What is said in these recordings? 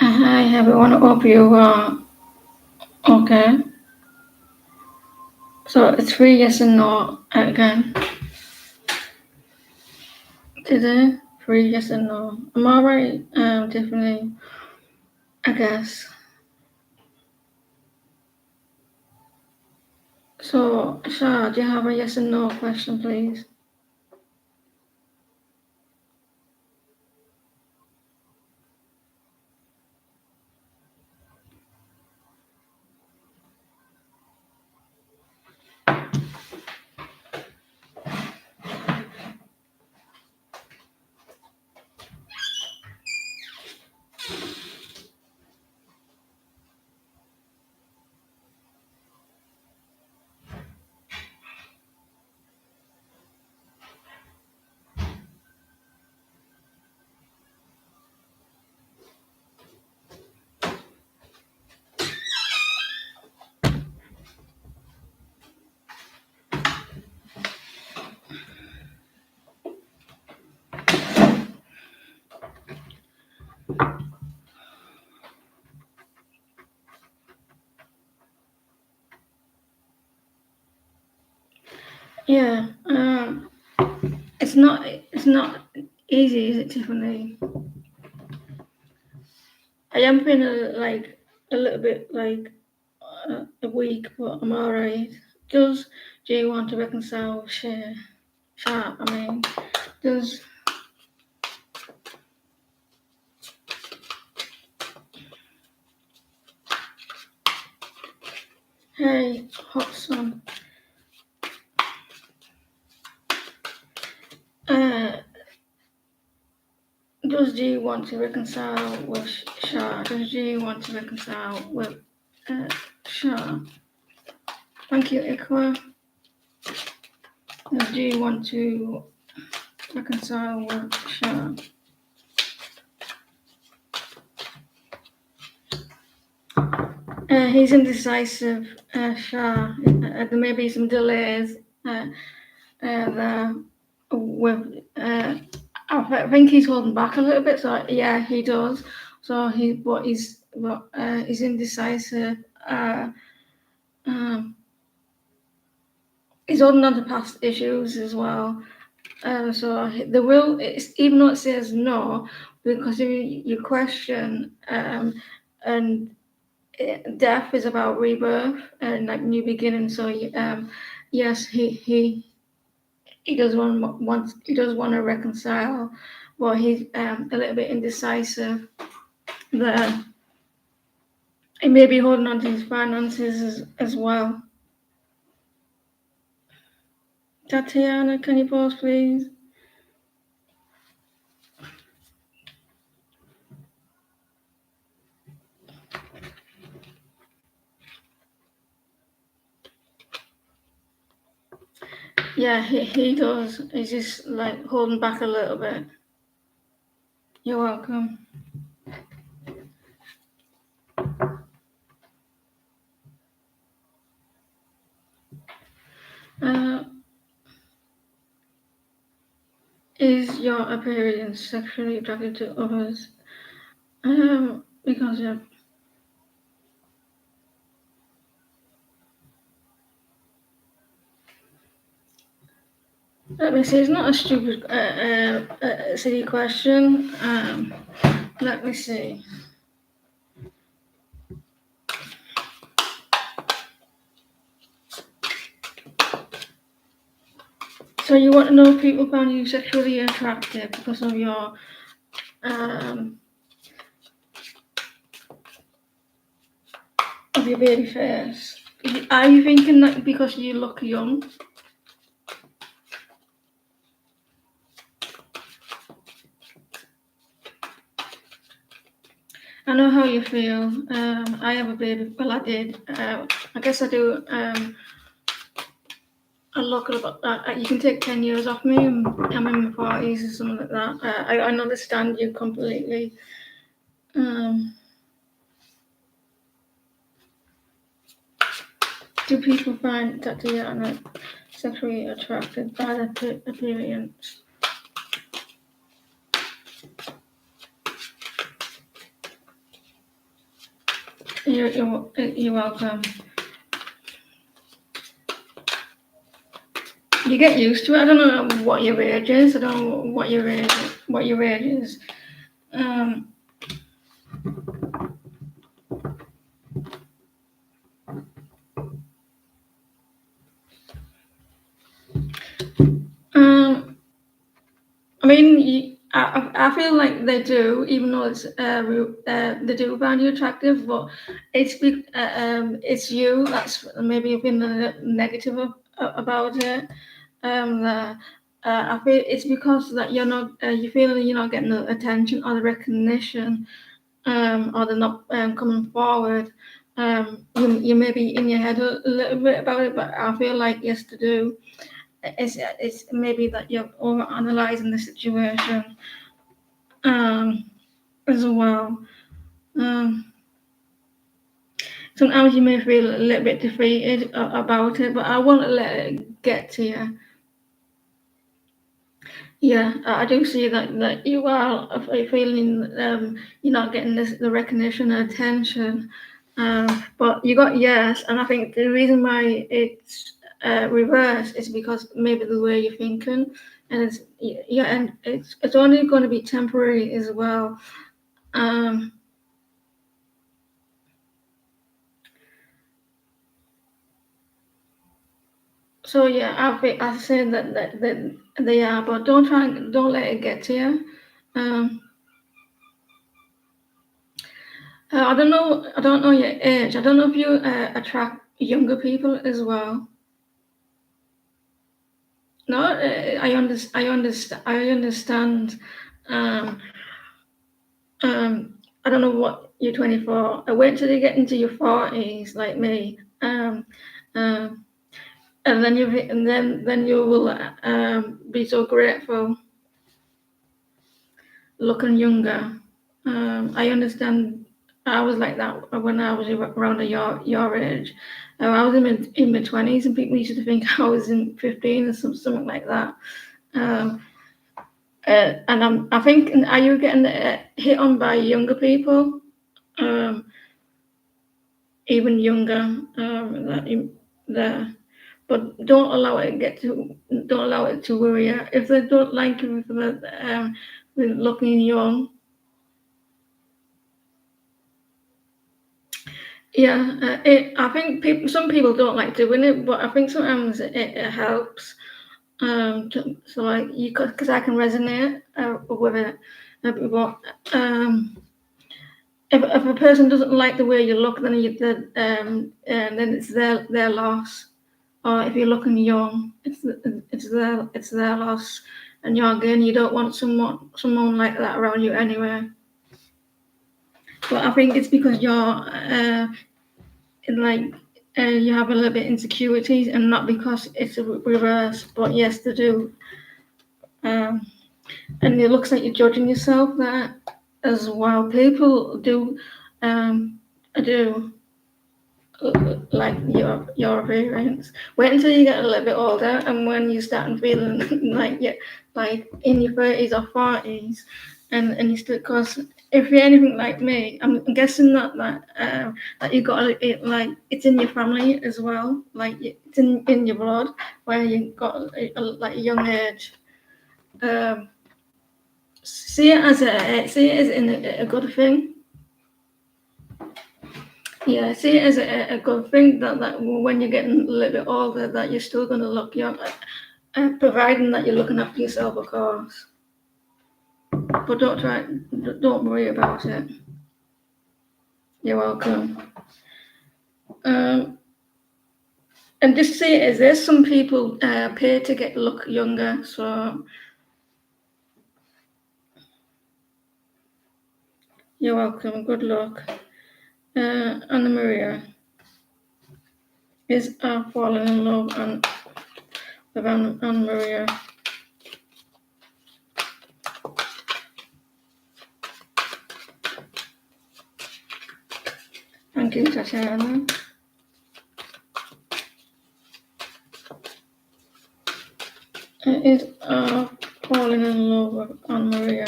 Hi everyone, hope you are okay. So it's three yes and no again today. Three yes and no. I'm alright, definitely, I guess. So, Shah, do you have a yes and no question, please? Yeah. It's not easy, is it, Tiffany? I am feeling like a little bit like weak, but I'm alright. Does Jay want to reconcile Shah? I mean, does Hey hot son? Uh, does G want to reconcile with Shah? Does G want to reconcile with uh, Shah? Thank you, Ikwa. Does G want to reconcile with Shah? He's indecisive, Shah. There may be some delays there with. I think he's holding back a little bit. So yeah, he does. So he's indecisive. Um, he's holding on to past issues as well. So the will, even though it says no, because if you question, and death is about rebirth and like new beginning. So yes, he does want to reconcile, but he's a little bit indecisive. There, he may be holding on to his finances as well. Tatiana, can you pause, please? Yeah, he does. He's just like holding back a little bit. You're welcome. Uh, is your appearance sexually attracted to others? Because let me see. It's not a stupid, silly question. Let me see. So you want to know if people find you sexually attractive because um of your baby face? Are you thinking that because you look young? I know how you feel. I have a baby. Well, I did. I guess I do. I look at about that. You can take 10 years off me. I'm in my 40s or something like that. I understand you completely. Um, do people find that they are not sexually attracted by the appearance? You're welcome. You get used to it. I don't know what your age is. I don't know what your age is. Um, um, I mean, I feel like they do, even though they do find you attractive, but it's you that's maybe feeling negative about it. I feel it's because that you feel you're not getting the attention or the recognition, or they're not coming forward. You may be in your head a little bit about it, but I feel like yes, to do. It's maybe that you're over analyzing the situation um, as well. Um, Sometimes you may feel a little bit defeated about it, but I won't let it get to you. Yeah, I do see that you are feeling you're not getting the recognition and attention, but you got yes, and I think the reason why it's reversed is because maybe the way you're thinking, and and it's only going to be temporary as well. Um, so yeah, I say that they are, but don't let it get to you. Um, I don't know your age. I don't know if you attract younger people as well. No, I understand. Um, I don't know what you're 24. Wait till you get into your 40s, like me. Um, and then you will be so grateful, looking younger. I understand. I was like that when I was around your age. I was in my 20s, and people used to think I was in 15 or something like that. Um, I think, are you getting hit on by younger people, um, even younger, there? But don't allow it to worry you. If they don't like you for looking young, yeah, I think some people don't like doing it, but I think sometimes it helps. So like because I can resonate with it, but if a person doesn't like the way you look, then it's their loss. Or if you're looking young, it's their loss, and you don't want someone like that around you anyway. But I think it's because like you have a little bit insecurities, and not because it's a reverse. But yes, they do. Um, and it looks like you're judging yourself there as well. People do, do like your appearance. Wait until you get a little bit older, and when you start feeling like you like in your 30s or 40s, and you still, because if you're anything like me, I'm guessing that you got it, like it's in your family as well, like it's in your blood, where you got like a young age. Um, see it as a good thing. Yeah, see it as a good thing that when you're getting a little bit older, that you're still going to look young, providing that you're looking after yourself, of course. But don't worry about it. You're welcome. Um, and just see it as this: some people pay to look younger, so you're welcome. Good luck. Anna Maria is falling in love with Anna Maria. Thank you, Tatiana. Is falling in love with Anna Maria.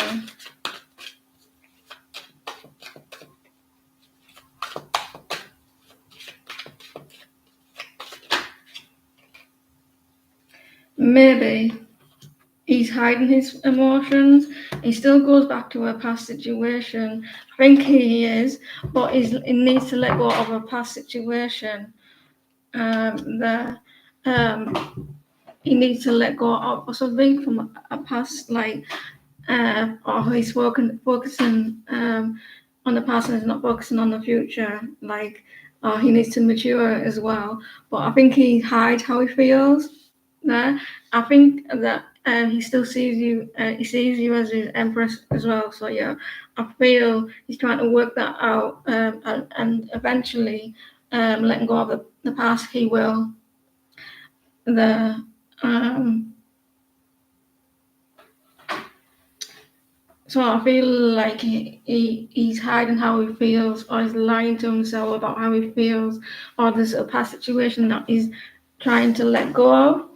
maybe he's hiding his emotions. He still goes back to a past situation. I think he is, but he needs to let go of a past situation. He needs to let go of something from a past, like, or he's focusing on the past and is not focusing on the future. Like, he needs to mature as well. But I think he hides how he feels there. I think that he still sees you. He sees you as his empress as well. So yeah, I feel he's trying to work that out, and eventually, letting go of the past, he will. The So I feel like he's hiding how he feels, or he's lying to himself about how he feels, or there's a past situation that he's trying to let go of,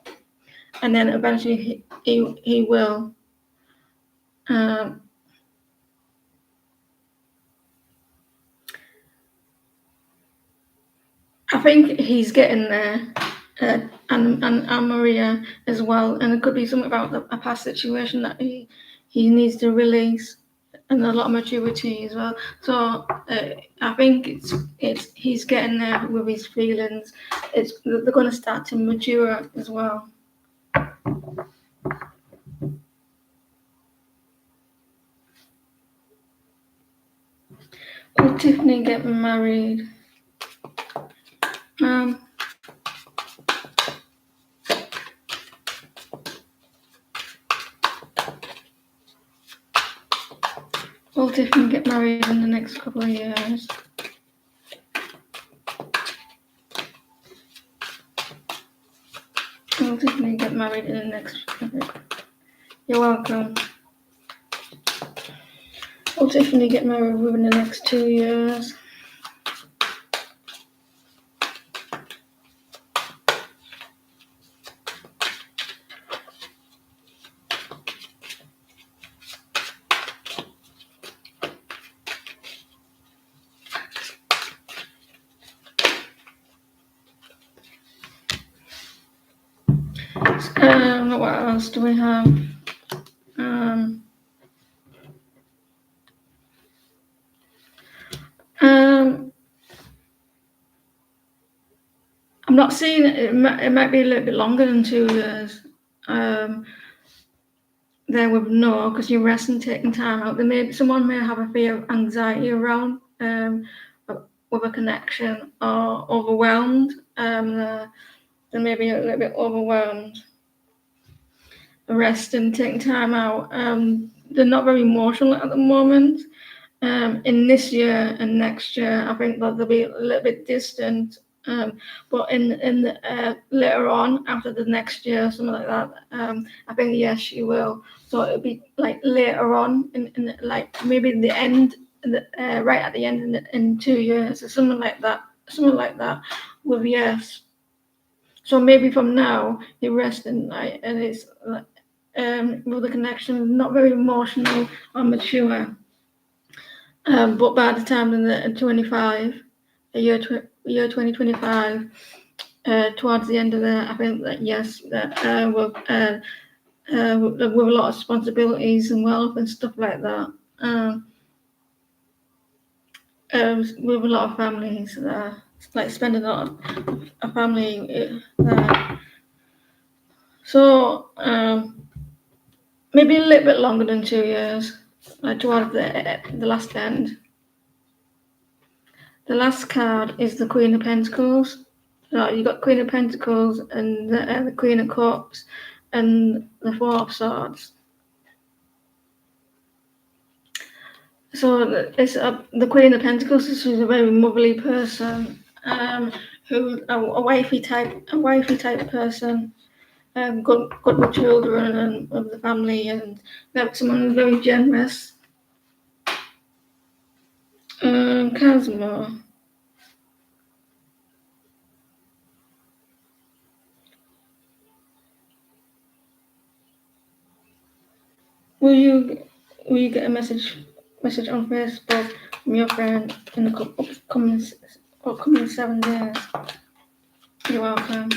and then eventually he will. Um, I think he's getting there, and Maria as well, and it could be something about a past situation that he needs to release, and a lot of maturity as well. So I think it's he's getting there with his feelings. They're going to start to mature as well. Will Tiffany get married? Um, will Tiffany get married in the next couple of years? Will Tiffany get married in the next? You're welcome. Will Tiffany get married within the next 2 years? What else do we have? Um, um, I'm not seeing it. It might be a little bit longer than 2 years. There with no, because you're resting, taking time out. Someone may have a fear of anxiety around with a connection, or overwhelmed. They may be a little bit overwhelmed. Resting, taking time out. They're not very emotional at the moment. In this year and next year, I think that they'll be a little bit distant. But in later on, after the next year, something like that, I think yes, she will. So it'll be like later on, in like maybe the end, right at the end in 2 years, or something like that. Something like that, with yes. So maybe from now, you rest and night, and it's with the connection, not very emotional or mature. But by the time in the 25, year 2025, towards the end of the, I think that yes, that with a lot of responsibilities and wealth and stuff like that, with a lot of families, like spending a lot of a family there. So maybe a little bit longer than 2 years, towards the last end. The last card is the Queen of Pentacles. So you got Queen of Pentacles and the Queen of Cups and the Four of Swords. So it's the Queen of Pentacles. This is a very motherly person, who a wifey type person, good with children and with the family, and someone who's very generous. Cosmo. Will you get a message on Facebook from your friend in the upcoming 7 days? You're welcome.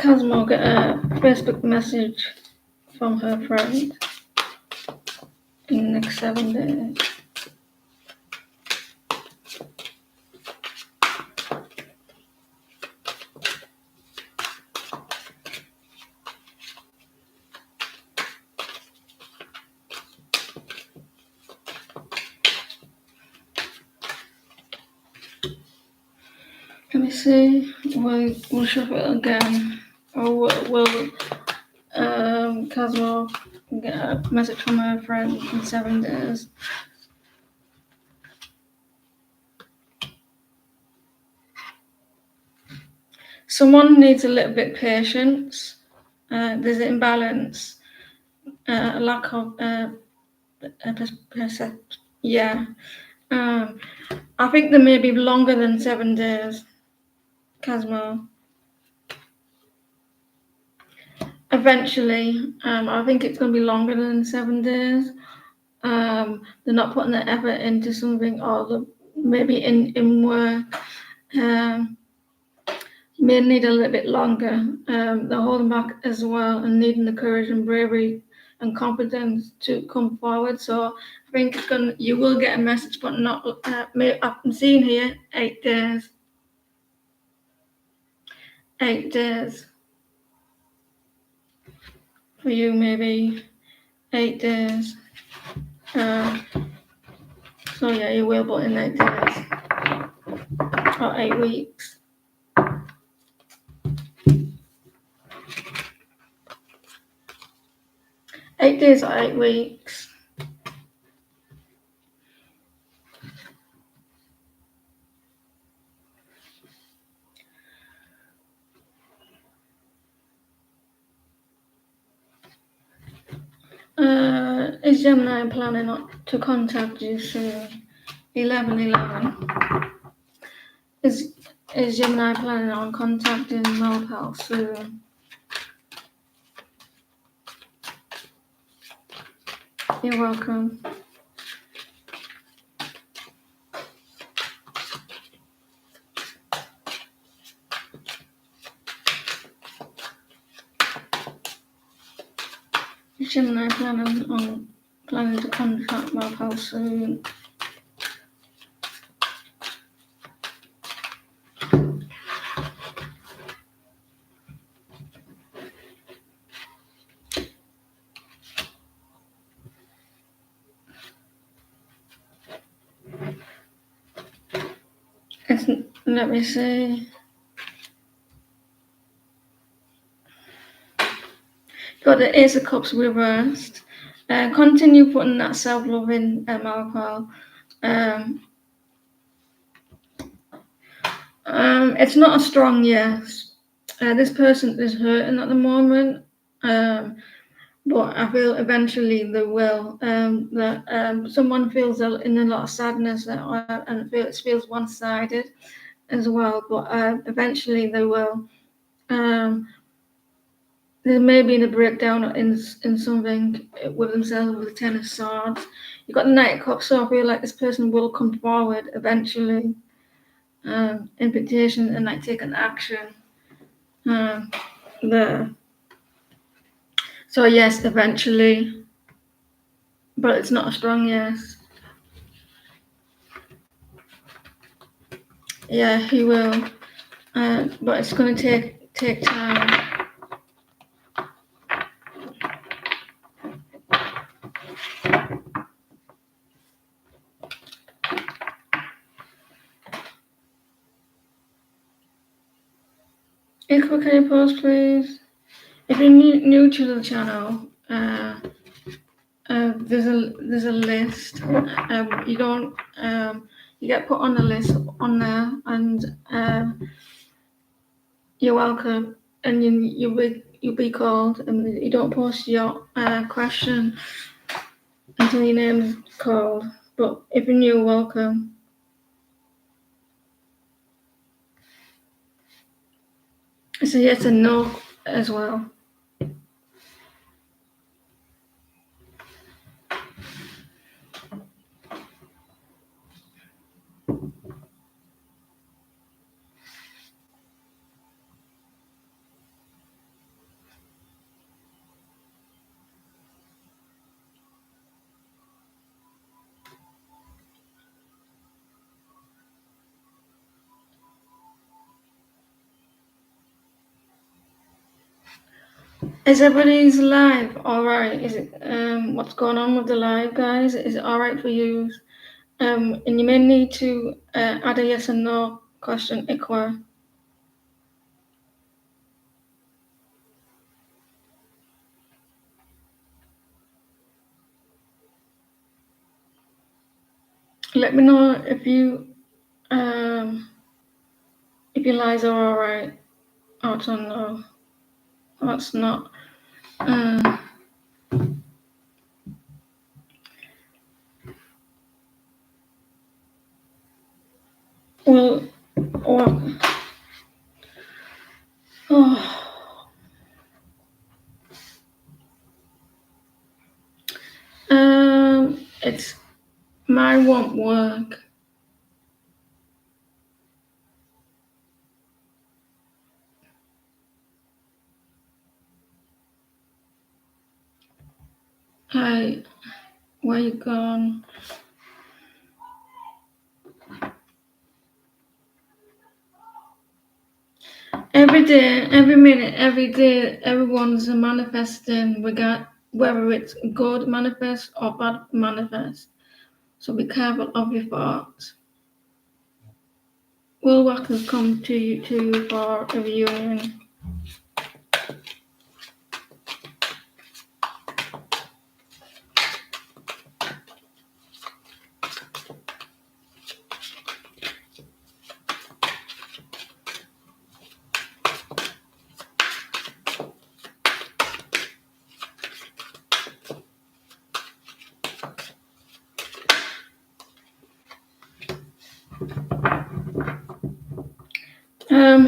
Cosmo got a Facebook message from her friend in the next 7 days. Let me see. We'll shuffle it again. Or will Cosmo get a message from her friend in 7 days? Someone needs a little bit of patience. There's an imbalance, a lack of yeah. I think there may be longer than 7 days, Cosmo. Eventually, I think it's going to be longer than 7 days. They're not putting the effort into something, or maybe in work. May need a little bit longer. They're holding back as well and needing the courage and bravery and confidence to come forward. So I think you will get a message, but not. I'm seeing here 8 days. 8 days for you, maybe 8 days. So yeah, you will, but in 8 days or 8 weeks. Eight days or 8 weeks. Is Gemini planning to contact you soon? 11/11. Is Gemini planning on contacting Mopal soon? You're welcome. Is Gemini planning to contact Mopal soon? Let me see. Got the Ace of Cups reversed. Continue putting that self-love in, Mopal. It's not a strong yes. This person is hurting at the moment, but I feel eventually they will. Someone feels in a lot of sadness and it feels one-sided as well, but eventually they will. There may be a breakdown in something with themselves with the Ten of Swords. You've got the Knight of Cups, so I feel like this person will come forward eventually. Invitation and take an action there. So yes, eventually, but it's not a strong yes. Yeah, he will, but it's going to take time. Equal, can you pause, please? If you're new to the channel, there's a list. You don't you get put on the list on there, and you're welcome. And you'll be called, and you don't post your question until your name is called. But if you're new, welcome. It's a yes and no as well. Is everybody's live all right? Is it what's going on with the live, guys? Is it all right for you? And you may need to add a yes or no question, Ikwa. Let me know if your lives are all right. I don't know. That's not. Uh, well, well, oh, it's mine won't work. Hi, where you gone? Every day, every minute, every day, everyone's manifesting. We got whether it's good manifest or bad manifest. So be careful of your thoughts. We'll welcome come to you for a reunion.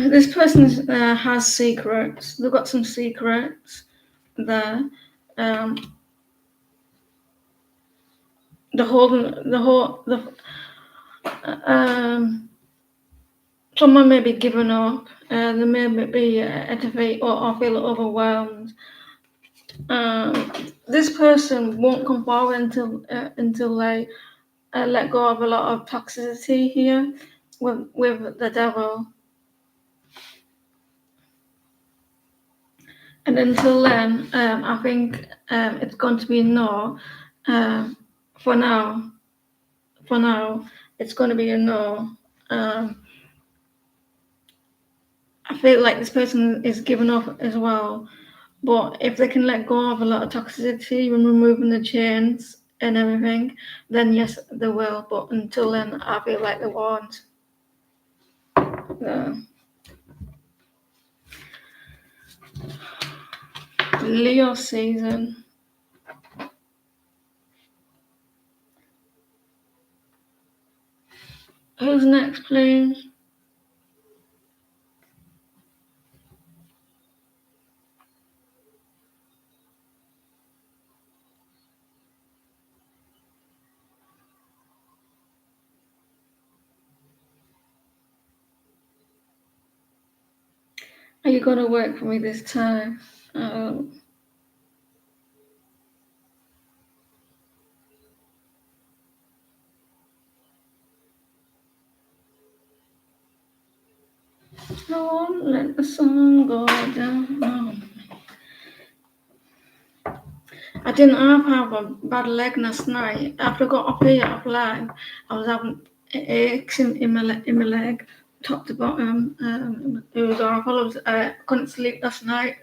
This person has secrets. They've got some secrets there. The someone may be giving up. They may be defeated or feel overwhelmed. This person won't come forward until they let go of a lot of toxicity here with the devil. And until then, I think it's going to be no. For now, it's going to be a no. I feel like this person is giving up as well. But if they can let go of a lot of toxicity when removing the chains and everything, then yes, they will. But until then, I feel like they won't. Leo season. Who's next, please? Are you going to work for me this time? I won't let the sun go down. No. I didn't have a bad leg last night. After I got up here off live, I was having aches in my leg, top to bottom. It was awful. I couldn't sleep last night.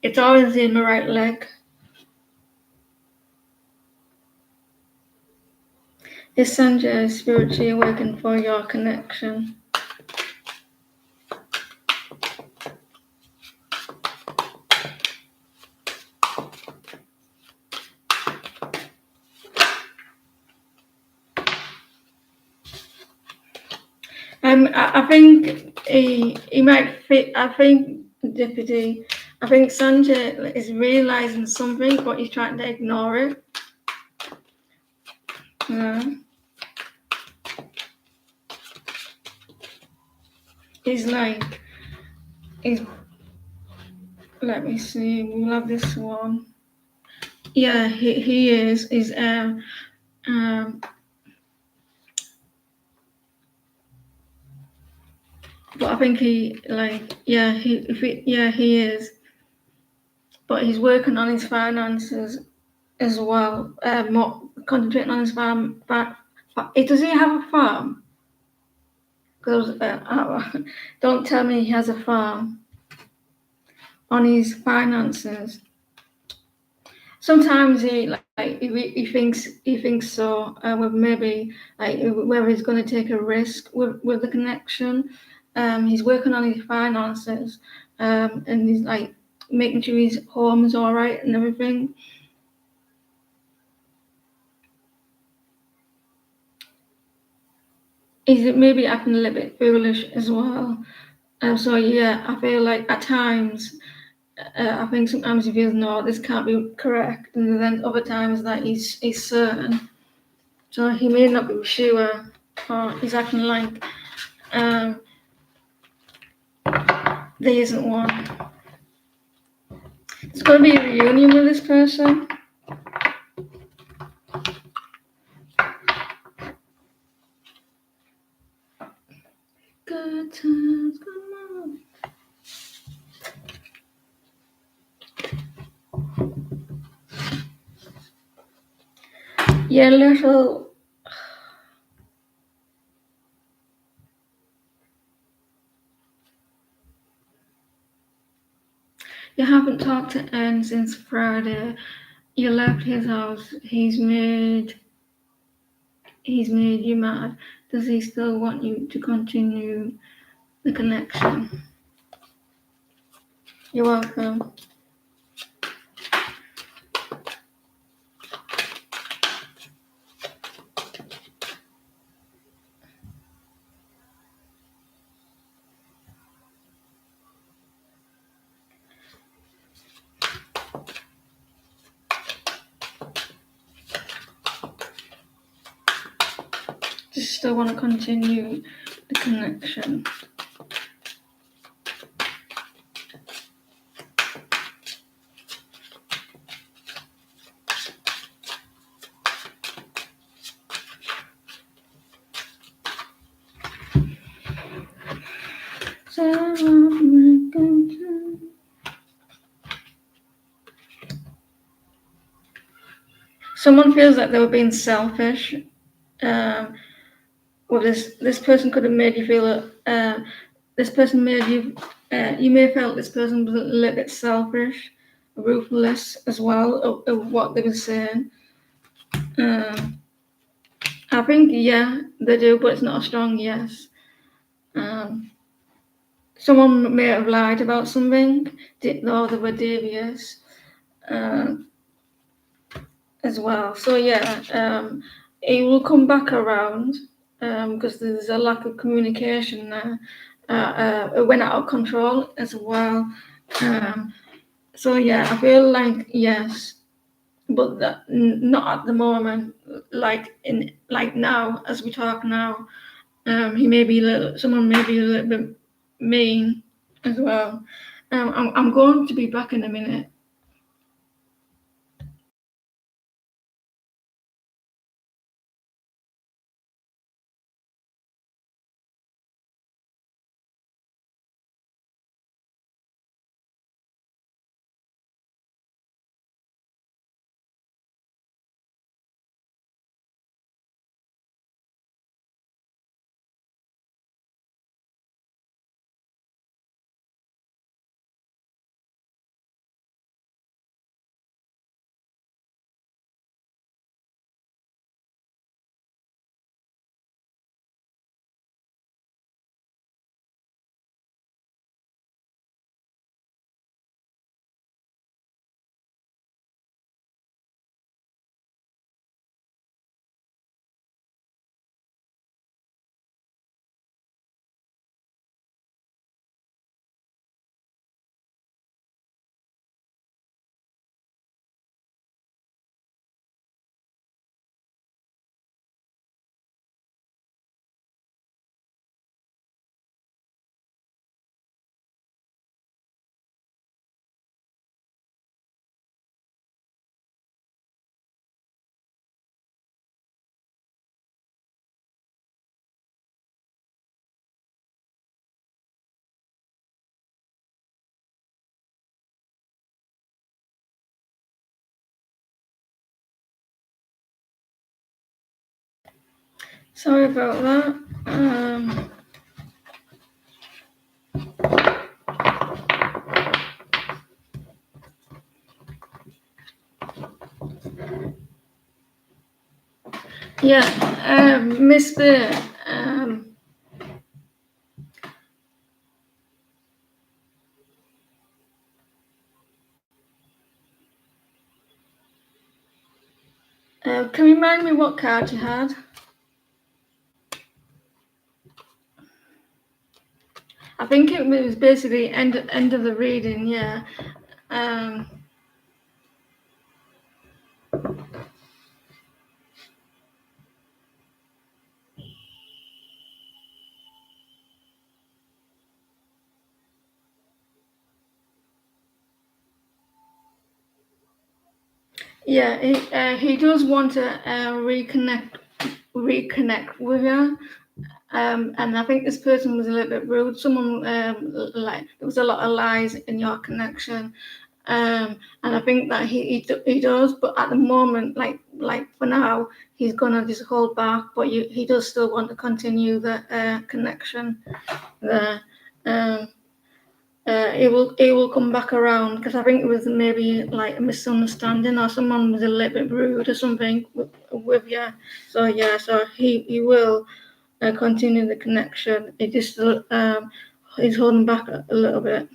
It's always in my right leg. Is Sanjay spiritually awakened for your connection? I think he might fit. I think Deputy. I think Sanjay is realizing something, but he's trying to ignore it. Yeah. He's like, he's. Let me see. We'll have this one. Yeah, he is. Is but I think he like he is. but he's working on his finances as well. More concentrating on his farm. Does he have a farm? Because don't tell me he has a farm. On his finances. Sometimes he thinks so. With maybe like whether he's going to take a risk with the connection. He's working on his finances, and he's like making sure his home is all right and everything. He's maybe acting a little bit foolish as well. So yeah, I feel like at times, I think sometimes he feels no, this can't be correct, and then other times that he's certain. So he may not be sure, or he's acting like um, there isn't one. It's going to be a reunion with this person. Good times, come on. Yeah, little. You haven't talked to Anne since Friday. You left his house. He's made you mad. Does he still want you to continue the connection? You're welcome. Just still want to continue the connection. Someone feels like they were being selfish. Um, well, this person could have made you feel. This person made you. You may have felt this person was a little bit selfish, ruthless as well of what they were saying. I think yeah, they do, but it's not a strong yes. Um, Someone may have lied about something, or they were devious as well. So yeah, it will come back around because there's a lack of communication there. It went out of control as well. So yeah, I feel like yes, but not at the moment. Like now, as we talk now, he may be someone may be a little bit mean as well. I'm going to be back in a minute. Sorry about that. Yeah, Mr. Can you remind me what card you had? I think it was basically end of the reading. Yeah. Yeah, he does want to reconnect with you. And I think this person was a little bit rude. Someone like there was a lot of lies in your connection, and I think that he does. But at the moment, like for now, he's gonna just hold back. But he does still want to continue the connection there. Um, he will come back around because I think it was maybe like a misunderstanding or someone was a little bit rude or something with you. So yeah, so he will continue the connection. It just he's holding back a little bit.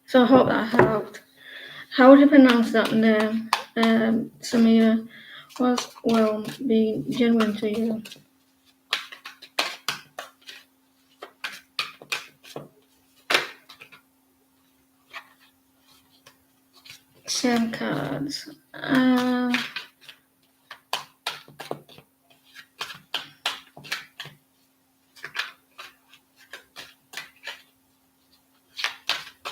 So I hope that helped. How would you pronounce that name? Samir was will be genuine to you. Same cards.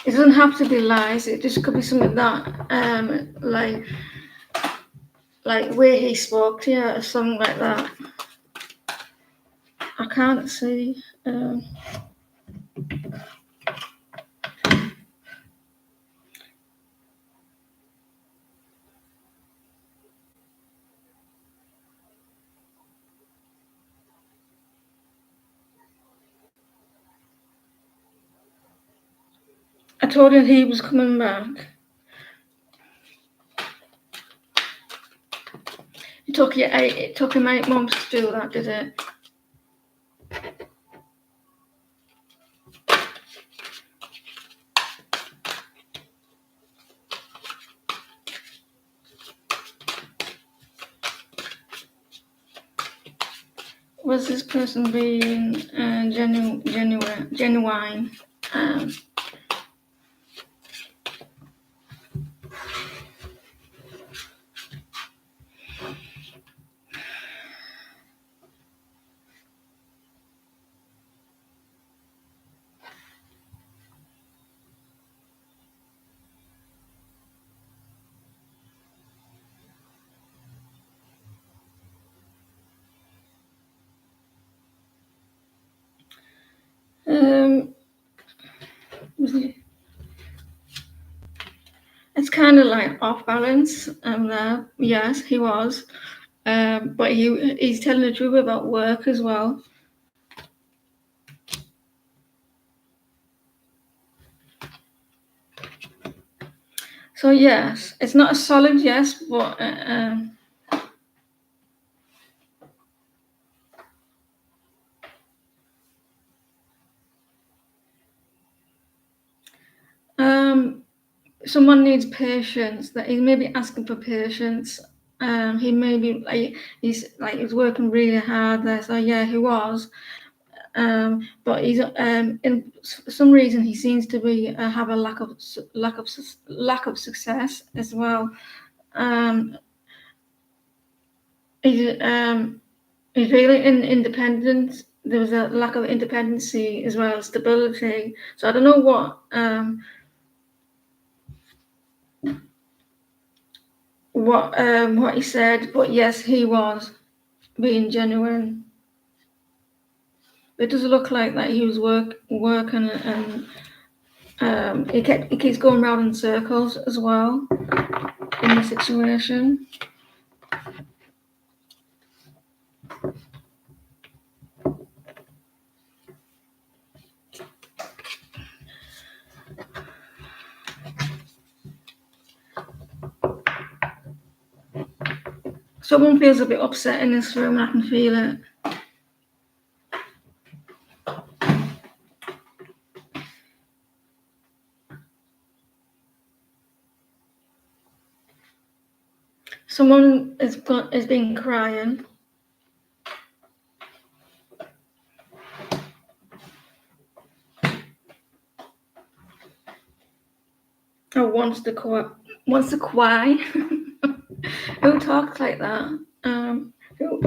It doesn't have to be lies. It just could be something that like where he spoke to you or something like that. I can't see. I told you he was coming back. It took him 8 months to do that, did it? Was this person being genuine? Um, was he, it's kind of like off balance. There, yes, he was. But he's telling the truth about work as well. So yes, it's not a solid yes, but someone needs patience. That he may be asking for patience. He may be he's working really hard there. So yeah, he was. But he's in for some reason he seems to be have a lack of success as well. He's he's really independent. There was a lack of independency as well as stability. So I don't know what he said, but yes, he was being genuine. It does look like that he was working and He keeps going round in circles as well in the situation. Someone feels a bit upset in this room, and I can feel it. Someone has been crying. Or wants to cry. Who talks like that? Who?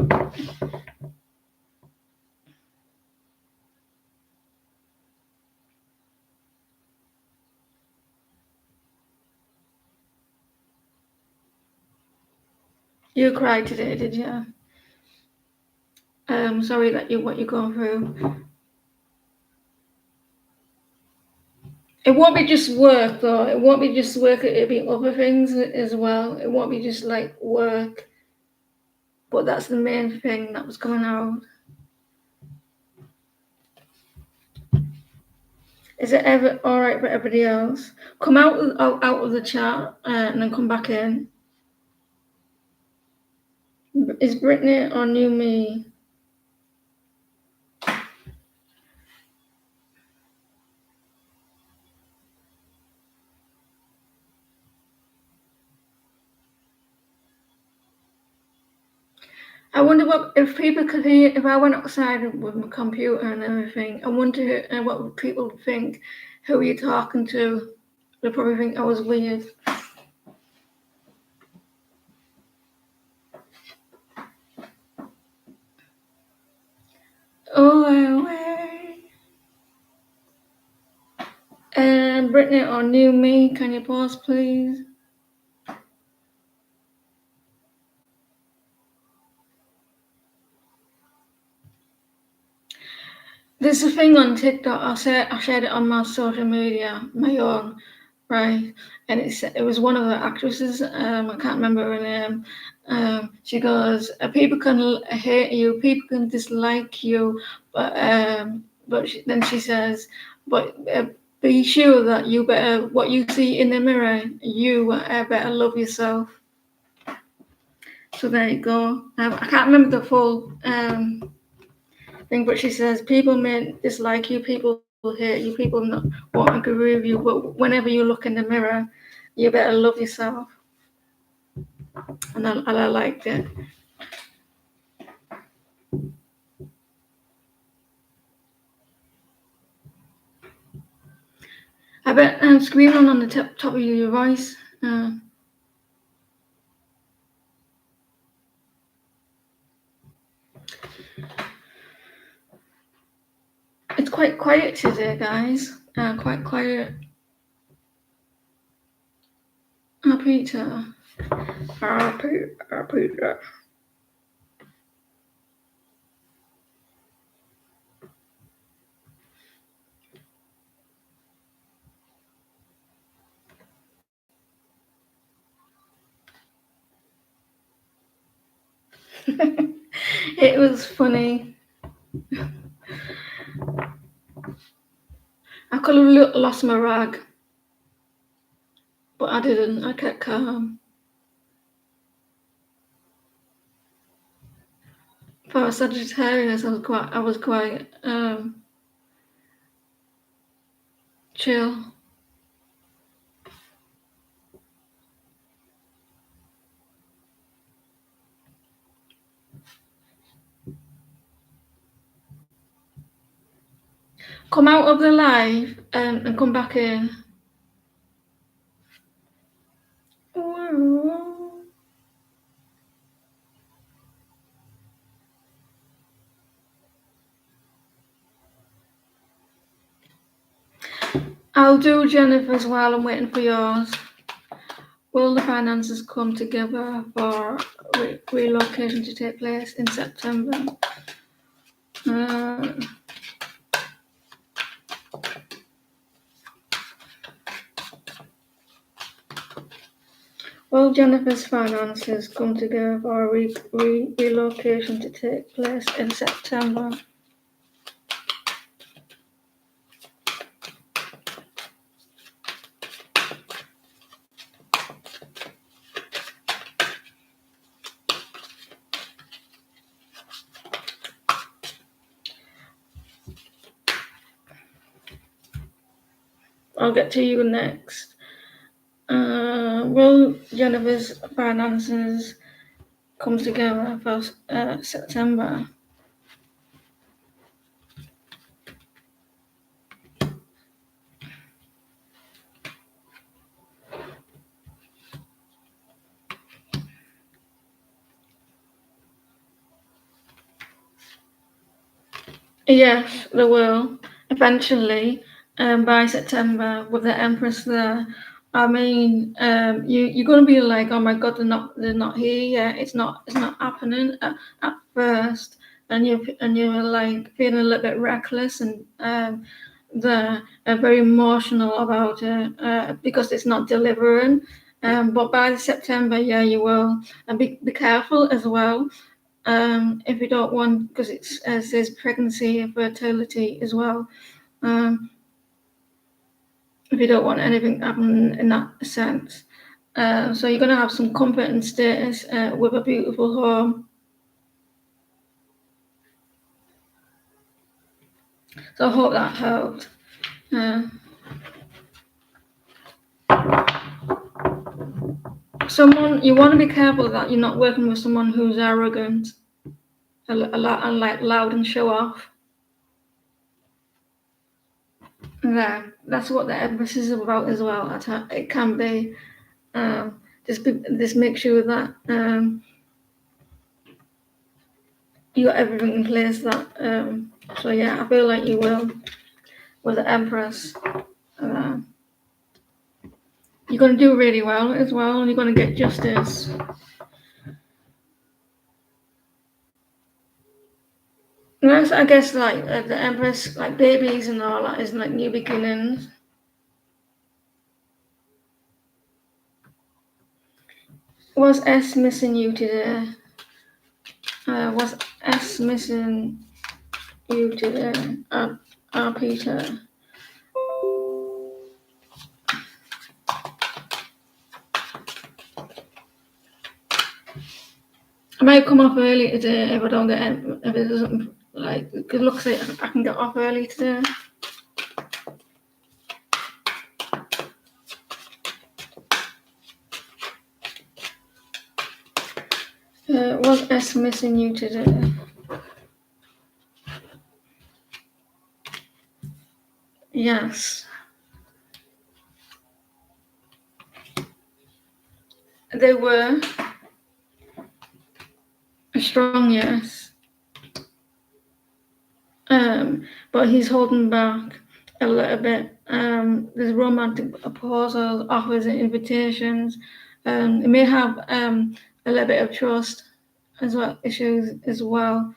You cried today, did you? Sorry that what you're going through. It won't be just work though. It won't be just work. It'll be other things as well. It won't be just like work. But that's the main thing that was coming out. Is it ever all right for everybody else? Come out of the chat and then come back in. Is Brittany or New Me? I wonder what if people could hear if I went outside with my computer and everything. I wonder what would people think. Who are you talking to? They'll probably think I was weird. Oh, away. Brittany or New Me, can you pause, please? There's a thing on TikTok. I shared it on my social media, my own, right? And it was one of the actresses. I can't remember her name. She goes, "People can hate you, people can dislike you, but then she says, but be sure that you better what you see in the mirror, you better love yourself." So there you go. I can't remember the full thing, but she says people may dislike you, people hate you, people won't agree with you, but whenever you look in the mirror, you better love yourself. And I liked it. I bet screaming on the top of your voice. It's quite quiet today, guys. Quite quiet. Peter. Peter. It was funny. I could have lost my rag, but I didn't. I kept calm. For a Sagittarius, I was quite chill. Come out of the live and come back in. I'll do Jennifer's while I'm waiting for yours. Will the finances come together for relocation to take place in September? Will Jennifer's finances come together for a relocation to take place in September? I'll get to you next. Will Jennifer's finances come together for September? Yes, they will. Eventually, by September, with the Empress there. I mean, you're gonna be like, oh my God, they're not here yet. It's not happening at first, and you're like feeling a little bit reckless, and they're very emotional about it because it's not delivering. But by September, yeah, you will, and be careful as well. If you don't want, because it says pregnancy and fertility as well. If you don't want anything happening in that sense. So you're going to have some comfort and status with a beautiful home. So I hope that helped. Someone, you want to be careful that you're not working with someone who's arrogant and like loud and show off. Yeah, that's what the Empress is about as well. It can be. Just make sure that you got everything in place. So yeah, I feel like you will with the Empress. You're going to do really well as well, and you're going to get justice. And that's, I guess, like the Empress, like babies and all that, is like new beginnings. Was S missing you today? Was S missing you today? Peter. I might come off early today if I don't get if it doesn't like. Good luck, say I can get off early today. Was S missing you today? Yes. They were a strong yes. But he's holding back a little bit. There's romantic proposals, offers, and invitations. It may have a little bit of trust as well, issues as well.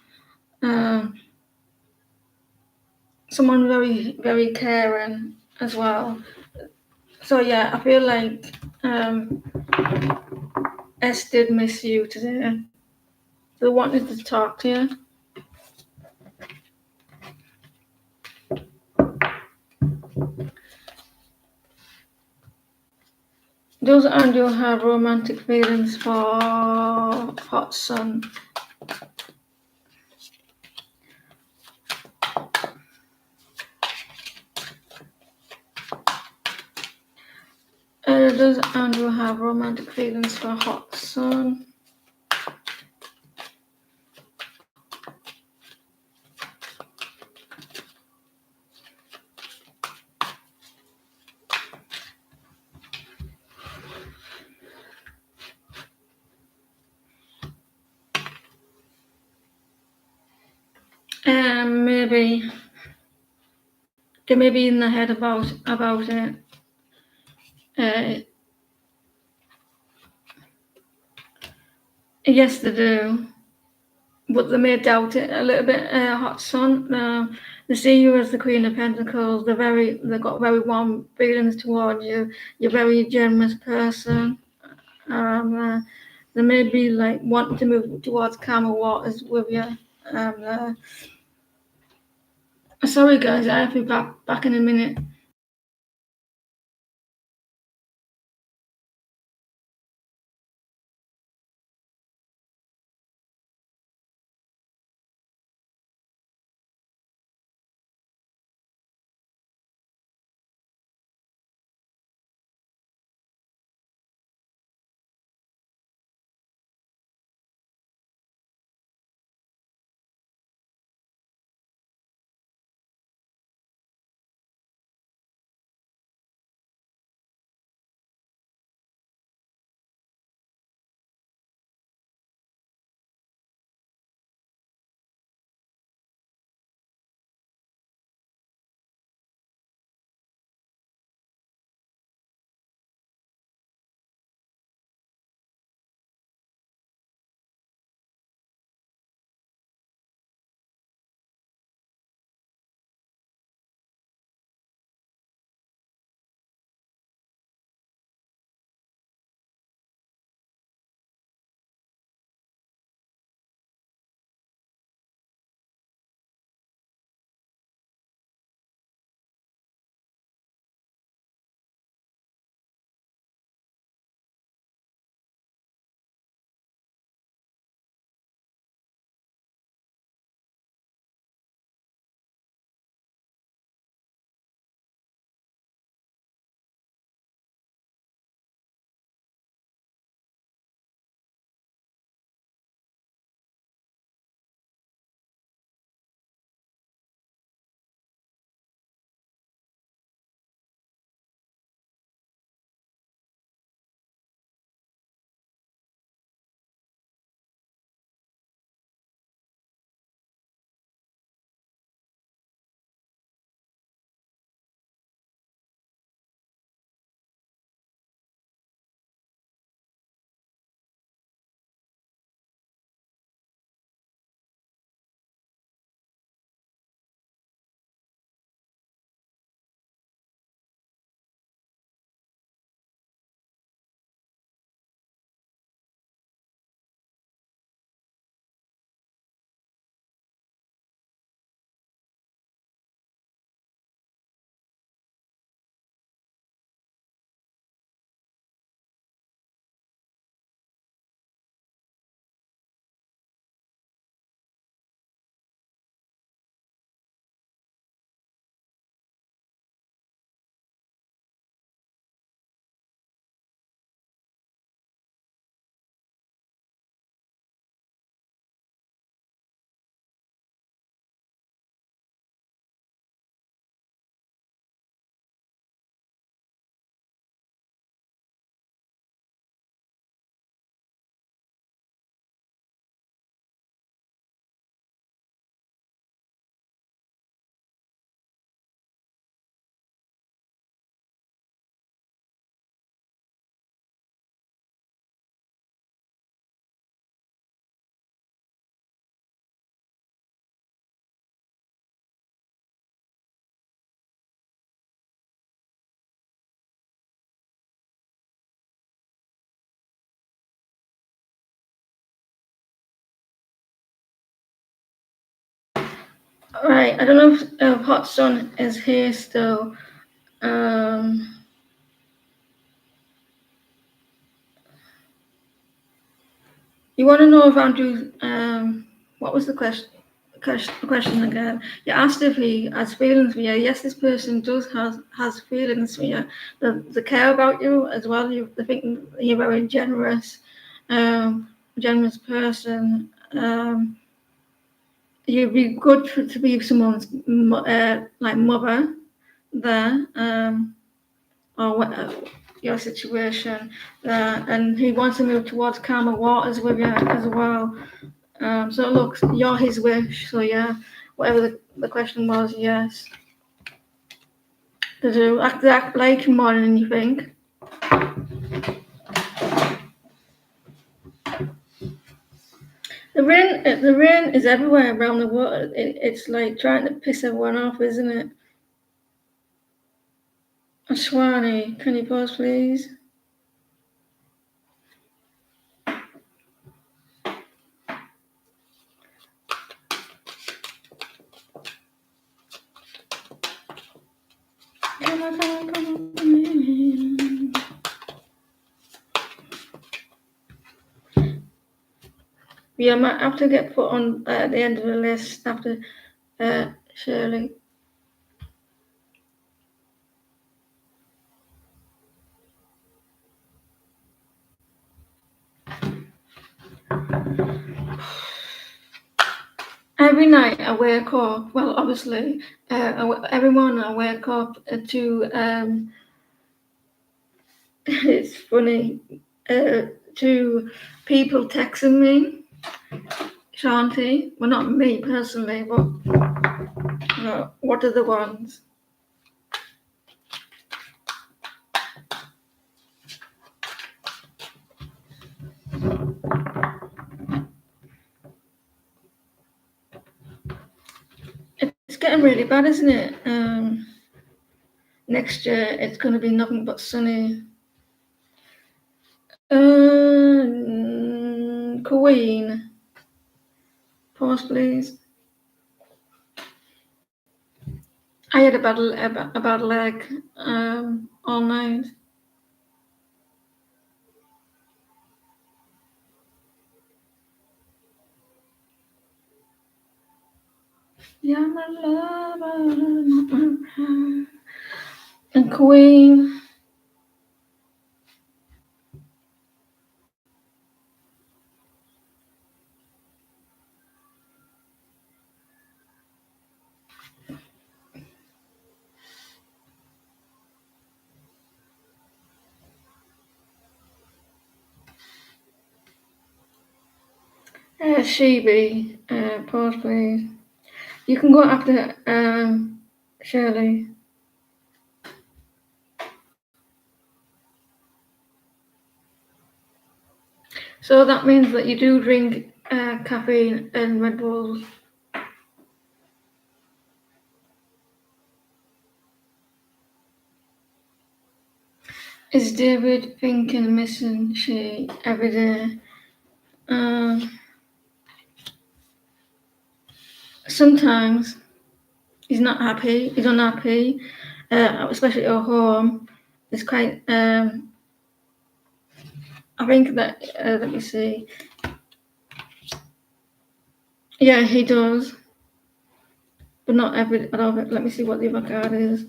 Someone very, very caring as well. So yeah, I feel like S did miss you today. They wanted to talk to you. Does Andrew have romantic feelings for Hot Sun? Does Andrew have romantic feelings for Hot Sun? Maybe they may be in the head about it. Yes, they do, but they may doubt it a little bit. Hot Sun, they see you as the Queen of Pentacles. They've got very warm feelings towards you. You're a very generous person. They may be like wanting to move towards calmer waters with you. Sorry guys, I have to be back in a minute. Right, I don't know if Hot Sun is here still. You want to know if Andrew, what was the question again? You asked if he has feelings for you. Yes, this person does has feelings for you. They care about you as well. They think you're very generous, generous person. You'd be good to be someone's like mother there, or your situation, and he wants to move towards calmer waters with you as well. So look, you're his wish. So yeah, whatever the question was, yes. Did you act like him more than you think? The rain is everywhere around the world. It's like trying to piss everyone off, isn't it? Ashwani, can you pause, please? Yeah, I might have to get put on at the end of the list after Shirley. Every night I wake up, well, obviously, every morning I wake up to, it's funny, to people texting me, Shanti. Well, not me personally, but what are the ones? It's getting really bad, isn't it? Next year it's going to be nothing but sunny. Queen, pause please. I had a bad leg all night. You're my lover. And Queen. Shebe, pause please. You can go after Shirley. So that means that you do drink caffeine and Red Bulls. Is David thinking missing she every day? Sometimes he's not happy, he's unhappy, especially at home. It's quite, I think that, let me see. Yeah, he does. But not every, I don't, let me see what the other card is.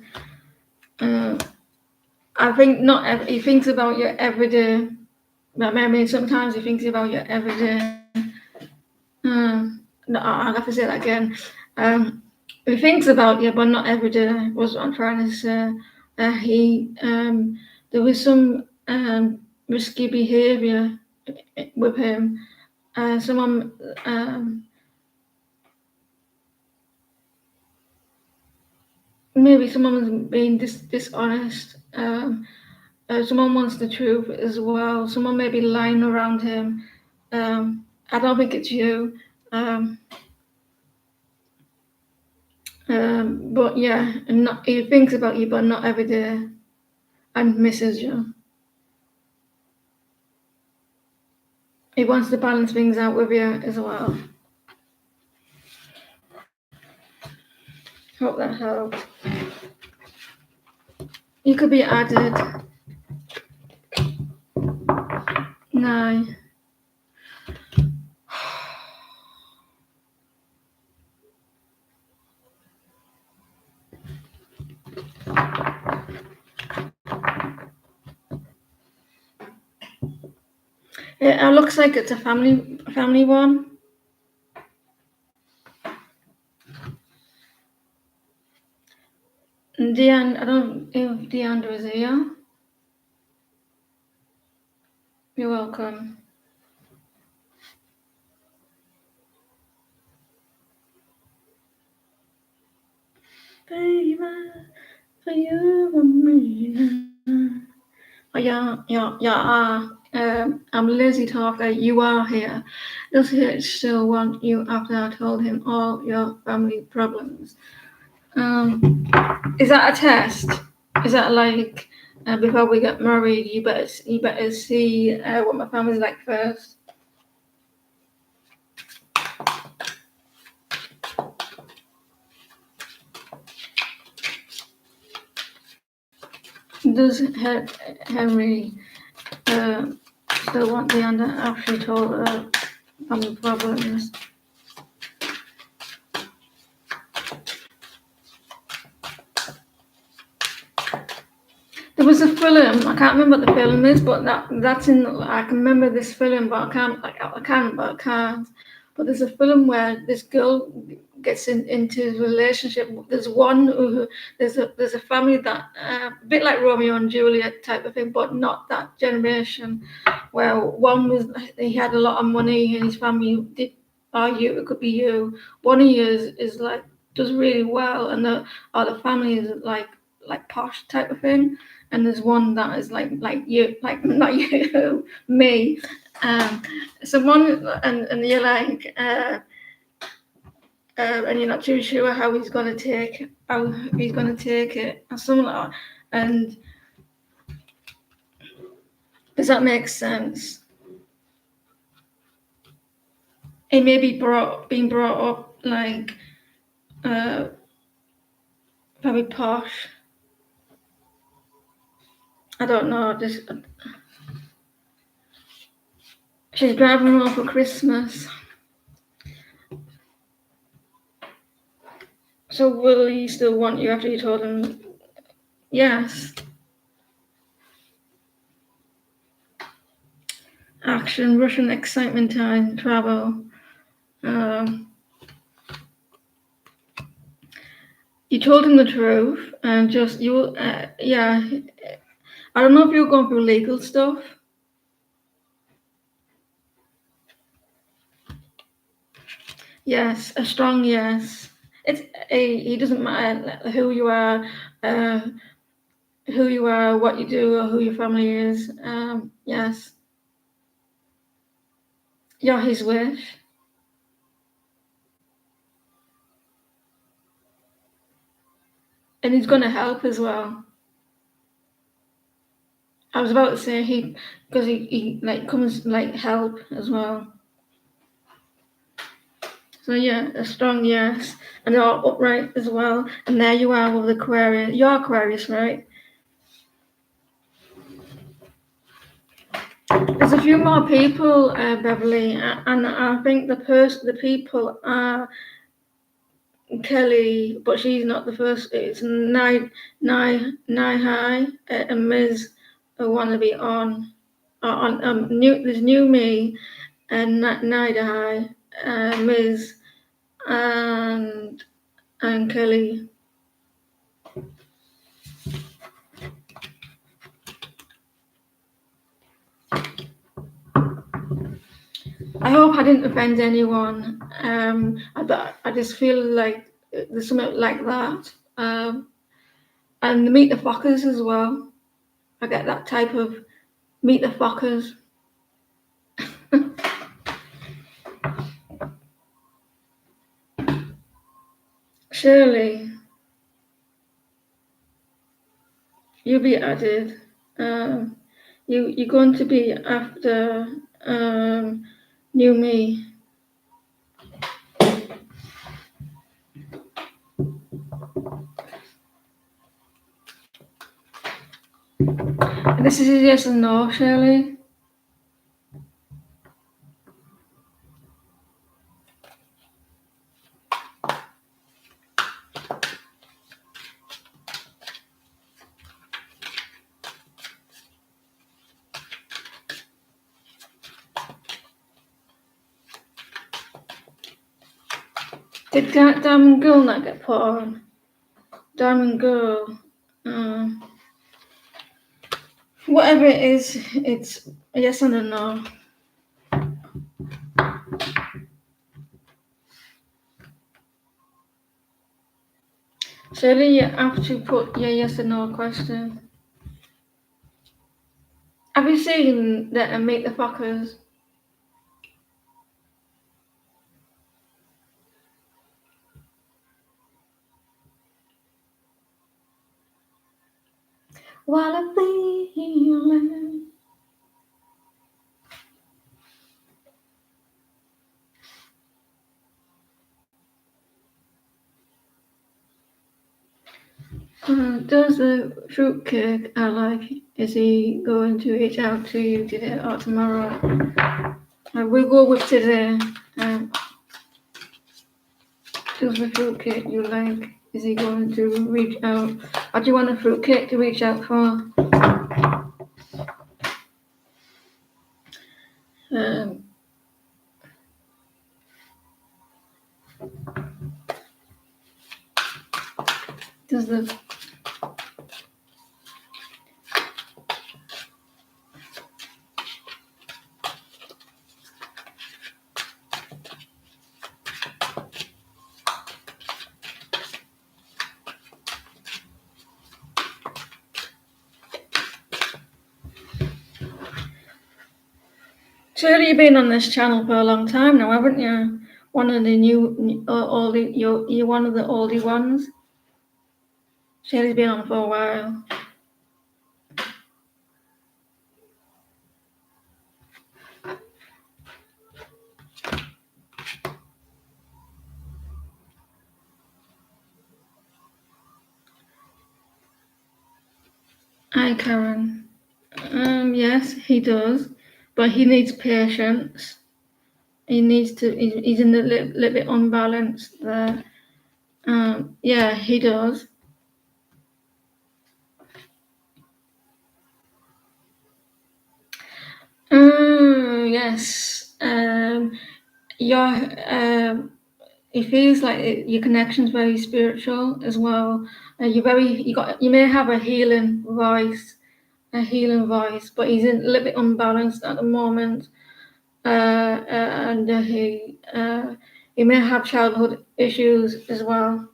I think not every, he thinks about you every day. I mean, sometimes he thinks about you every day. No, I'll have to say that again. He thinks about you, but not every day, was what I'm trying to say. There was some risky behaviour with him. Someone, maybe someone was being dishonest. Someone wants the truth as well. Someone may be lying around him. I don't think it's you. But yeah, not, he thinks about you, but not every day, and misses you. He wants to balance things out with you as well. Hope that helps. You could be added. No. It looks like it's a family one. Deanne, I don't know if Deandra is here. You're welcome. Baby, for you and me. Oh, yeah. I'm Lizzie Talker. You are here. Does he still want you after I told him all your family problems? Is that a test? Is that like before we get married? You better see what my family's like first. Does Henry still want the end after he told her family problems? There was a film. I can't remember what the film is, but that's in. I can remember this film, but I can't. I can, but I can't. But there's a film where this girl gets into a relationship. There's one who there's a family that a bit like Romeo and Juliet type of thing, but not that generation. Where one was he had a lot of money and his family did argue it could be you. One of you is like does really well, and the other family is like posh type of thing. And there's one that is like you, like not you, me. Someone and you're like, and you're not too sure how he's gonna take it, or something like that. And does that make sense? He may be being brought up like very posh. I don't know. Just she's driving around for Christmas. So will he still want you after you told him yes? Action, Russian excitement, time travel. You told him the truth, and just you, yeah. I don't know if you're going through legal stuff. Yes, a strong yes. He doesn't matter who you are, what you do, or who your family is. Yes, you're his wish, and he's going to help as well. I was about to say because he like comes like help as well. So yeah, a strong yes, and they're all upright as well. And there you are with Aquarius. You're Aquarius, right? There's a few more people, Beverly, and I think the people are Kelly, but she's not the first. It's Nai High and Ms. who want to be on. There's New Me and Nida High, Ms. and Kelly. I hope I didn't offend anyone. I just feel like there's something like that. And the Meet the Fockers as well. I get that type of Meet the Fockers. Shirley, you'll be added. You're going to be after New Me. This is a yes or no, Shirley. Did Diamond Girl not get put on? Diamond Girl. Whatever it is, it's a yes and a no. Shirley, you have to put your yes or no question. Have you seen that Meet the Fockers? What a feeling. Does the fruitcake I like, is he going to reach out to you today or tomorrow? We'll go with today. Does the fruitcake you like, is he going to reach out? Or do you want a fruitcake to reach out for? Does the Surely you've been on this channel for a long time now, haven't you? One of the you're one of the oldie ones. Shirley's been on for a while. Hi, Karen. Yes, he does, but he needs patience. He needs to. He's in a little bit unbalanced there. Yeah, he does. Yes. It feels like your connection's very spiritual as well. You may have a healing voice, but he's a little bit unbalanced at the moment. And he may have childhood issues as well.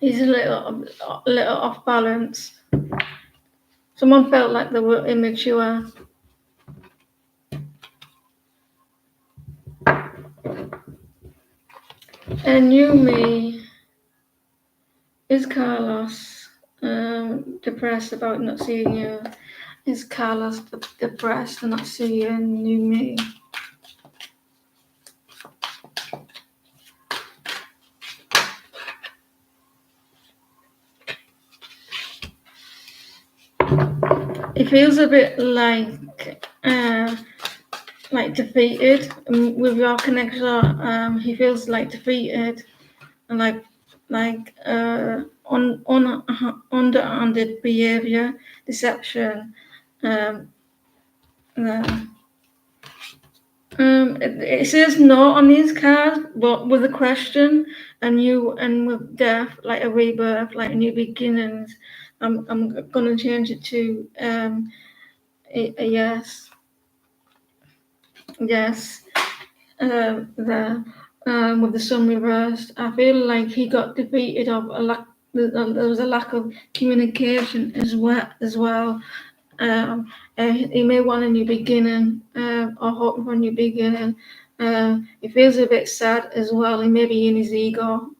He's a little off balance. Someone felt like they were immature. And you, me, is Carlos depressed about not seeing you? Is Carlos depressed and not seeing you, me? It feels a bit like defeated with your connection. He feels like defeated and underhanded behavior, deception. It says no on these cards, but with a question and with death, like a rebirth, like new beginnings. I'm gonna change it to a yes. Yes. There. With the sun reversed, I feel like he got defeated of a lack. There was a lack of communication as well. He may want a new beginning, or hope for a new beginning. He feels a bit sad as well. He may be in his ego.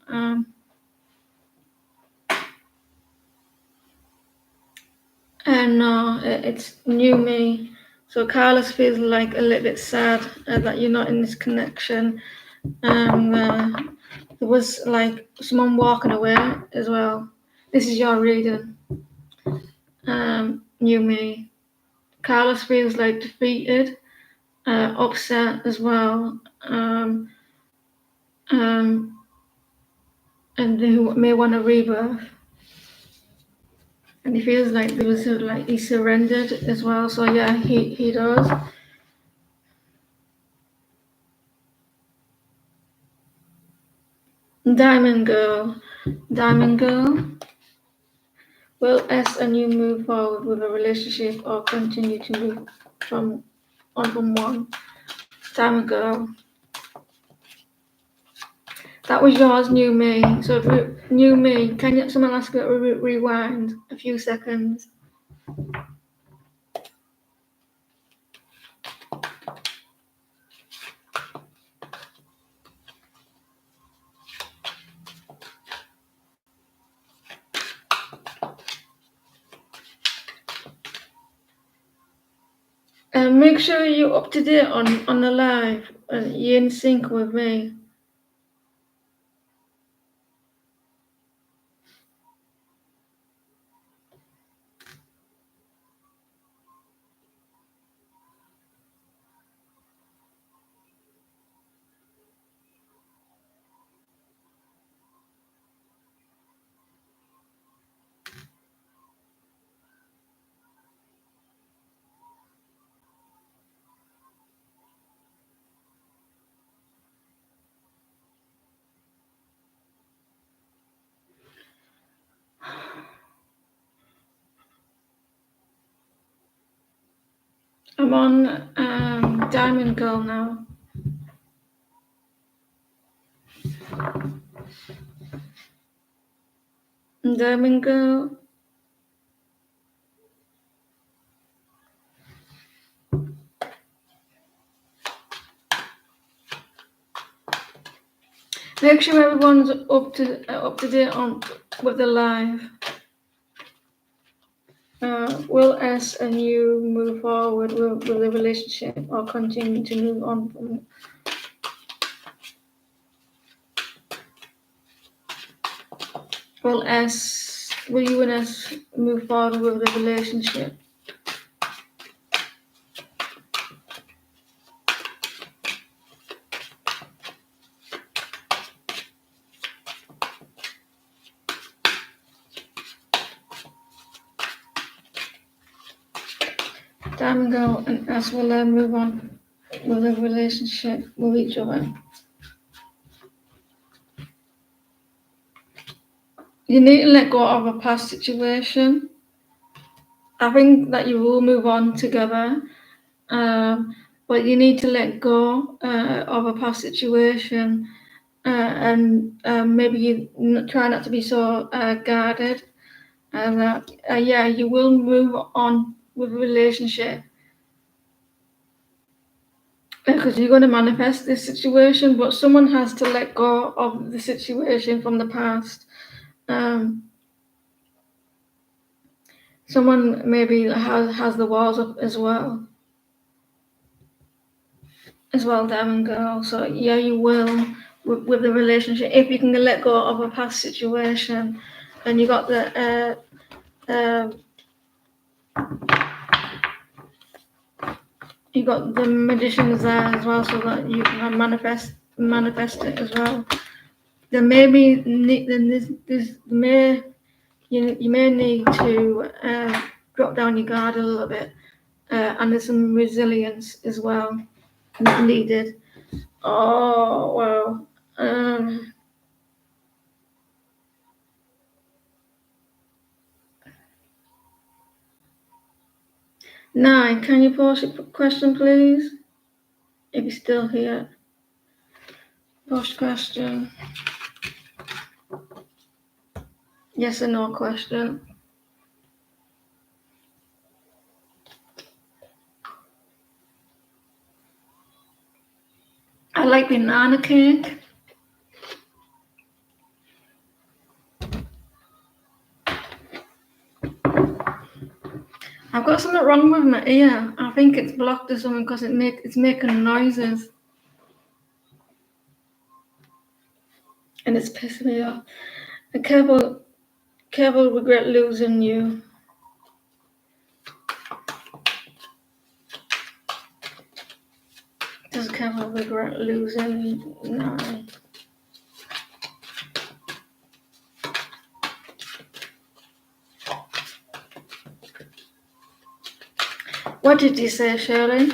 And no, it's new me. So Carlos feels like a little bit sad that you're not in this connection. There was like someone walking away as well. This is your reading. New me. Carlos feels like defeated, upset as well. And he may want a rebirth. And he feels like there was like he surrendered as well. So yeah, he does. Diamond Girl. Will S and you move forward with a relationship or continue to move from one? Diamond Girl. That was yours, new me. So new me, can someone ask it to rewind a few seconds? Make sure you're up to date on the live and you're in sync with me. I'm on Diamond Girl now. Diamond Girl. Make sure everyone's up to date on with the live. Will S and you move forward with the relationship or continue to move on from it? Will you and S move forward with the relationship? Diamond Girl and S will move on with the relationship with each other. You need to let go of a past situation. I think that you will move on together, but you need to let go of a past situation and maybe you try not to be so guarded. And yeah, you will move on with a relationship because you're going to manifest this situation, but someone has to let go of the situation from the past. Someone maybe has the walls up as well, Diamond Girl. So yeah, you will with the relationship if you can let go of a past situation, and you got the you got the magicians there as well, so that you can manifest it as well. There may be you may need to drop down your guard a little bit, and there's some resilience as well needed. Oh wow. 9, can you pause your question, please? If you're still here. Post question. Yes or no question. I like banana cake. I've got something wrong with my ear. I think it's blocked or something because it's making noises. And it's pissing me off. And careful regret losing you. Does careful regret losing? No. What did you say, Shirley?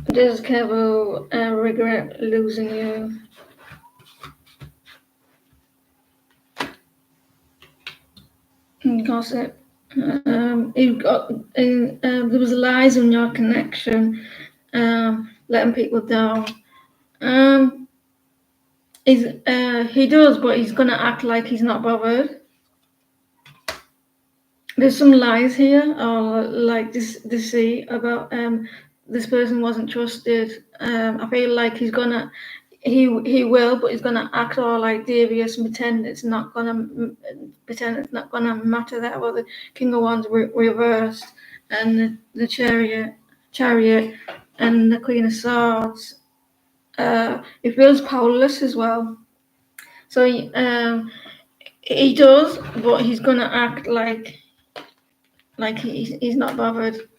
Does Kevo regret losing you? Gossip. There was lies on your connection, letting people down. He does, but he's gonna act like he's not bothered. There's some lies here, or like deceit about this person wasn't trusted. I feel like he's gonna he will, but he's gonna act all like devious and pretend it's not gonna matter that well the King of Wands reversed and the chariot and the Queen of Swords. He feels powerless as well. So he does, but he's gonna act like he's not bothered.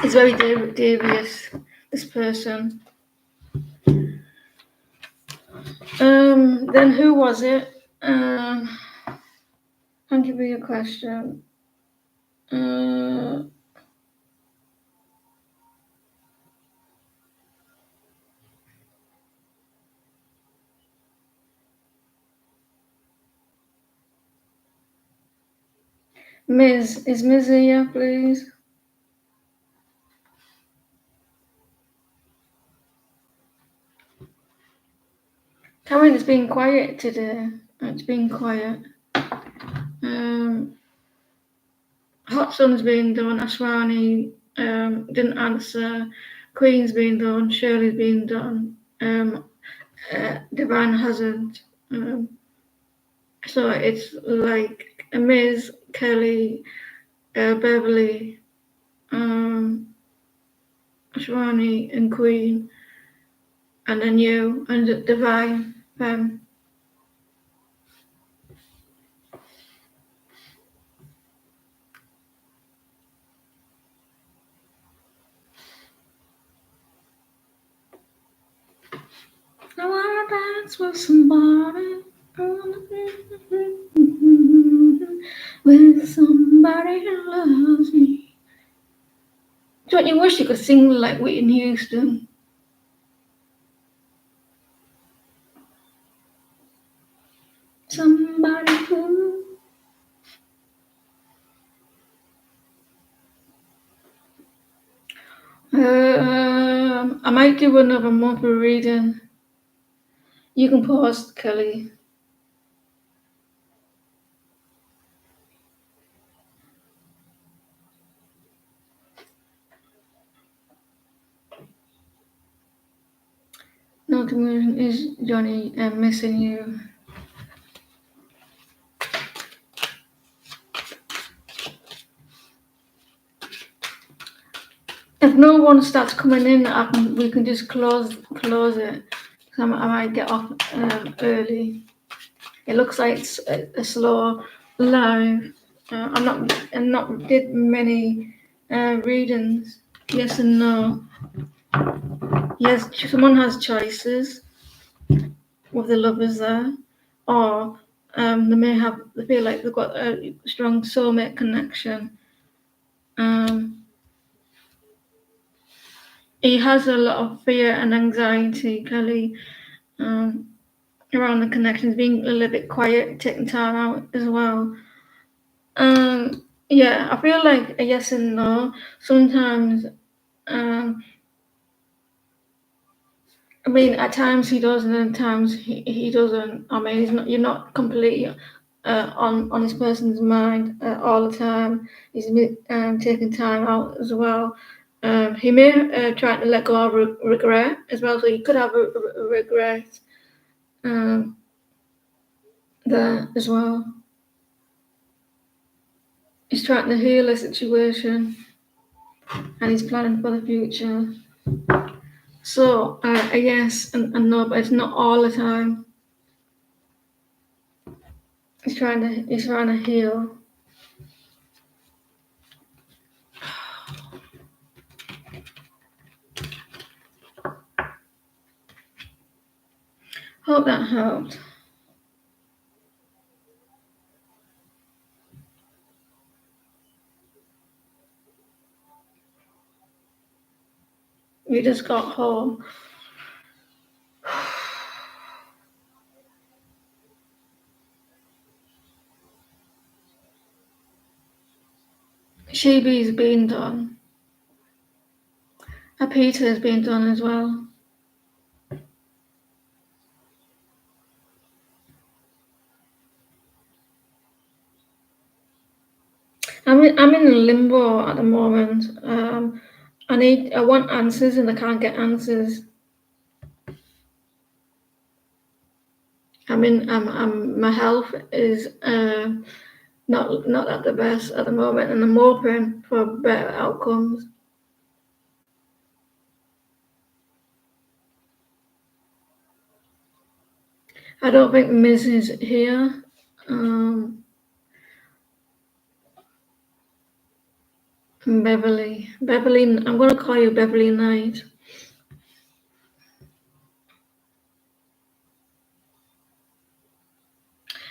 He's very devious, this person. Then who was it? Thank you for your question. Ms. Is Ms. here, please? Karen, it's been quiet today. It's been quiet. Hot Sun's been done. Ashwani didn't answer. Queen's been done. Shirley's been done. Divine hasn't. So it's like Ms., Kelly, Beverly, Ashwani, and Queen, and then you and Divine. I wanna dance with somebody. With somebody who loves me. Don't you wish you could sing like Whitney Houston? Somebody who. I might do another monthly reading. You can pause, Kelly. No communion is Johnny. I'm missing you. If no one starts coming in, we can just close it. I might get off early. It looks like it's a slow live. I'm not did many readings. Yes and no. Yes, someone has choices with the lovers there, or they feel like they've got a strong soulmate connection. He has a lot of fear and anxiety, Kelly, around the connections, being a little bit quiet, taking time out as well. Yeah, I feel like a yes and no. Sometimes, I mean, at times he does, and then times he doesn't. I mean, you're not completely on this person's mind all the time. He's taking time out as well. He may try to let go of regret as well, so he could have a regret there as well. He's trying to heal a situation, and he's planning for the future. So a yes and no, but it's not all the time. He's trying to heal. Hope that helped. We just got home. Sheeby's been done. Peter's been done as well. I'm in limbo at the moment. I want answers and I can't get answers. My health is not at the best at the moment, and I'm hoping for better outcomes. I don't think Ms. is here. Beverly, I'm going to call you Beverly Knight.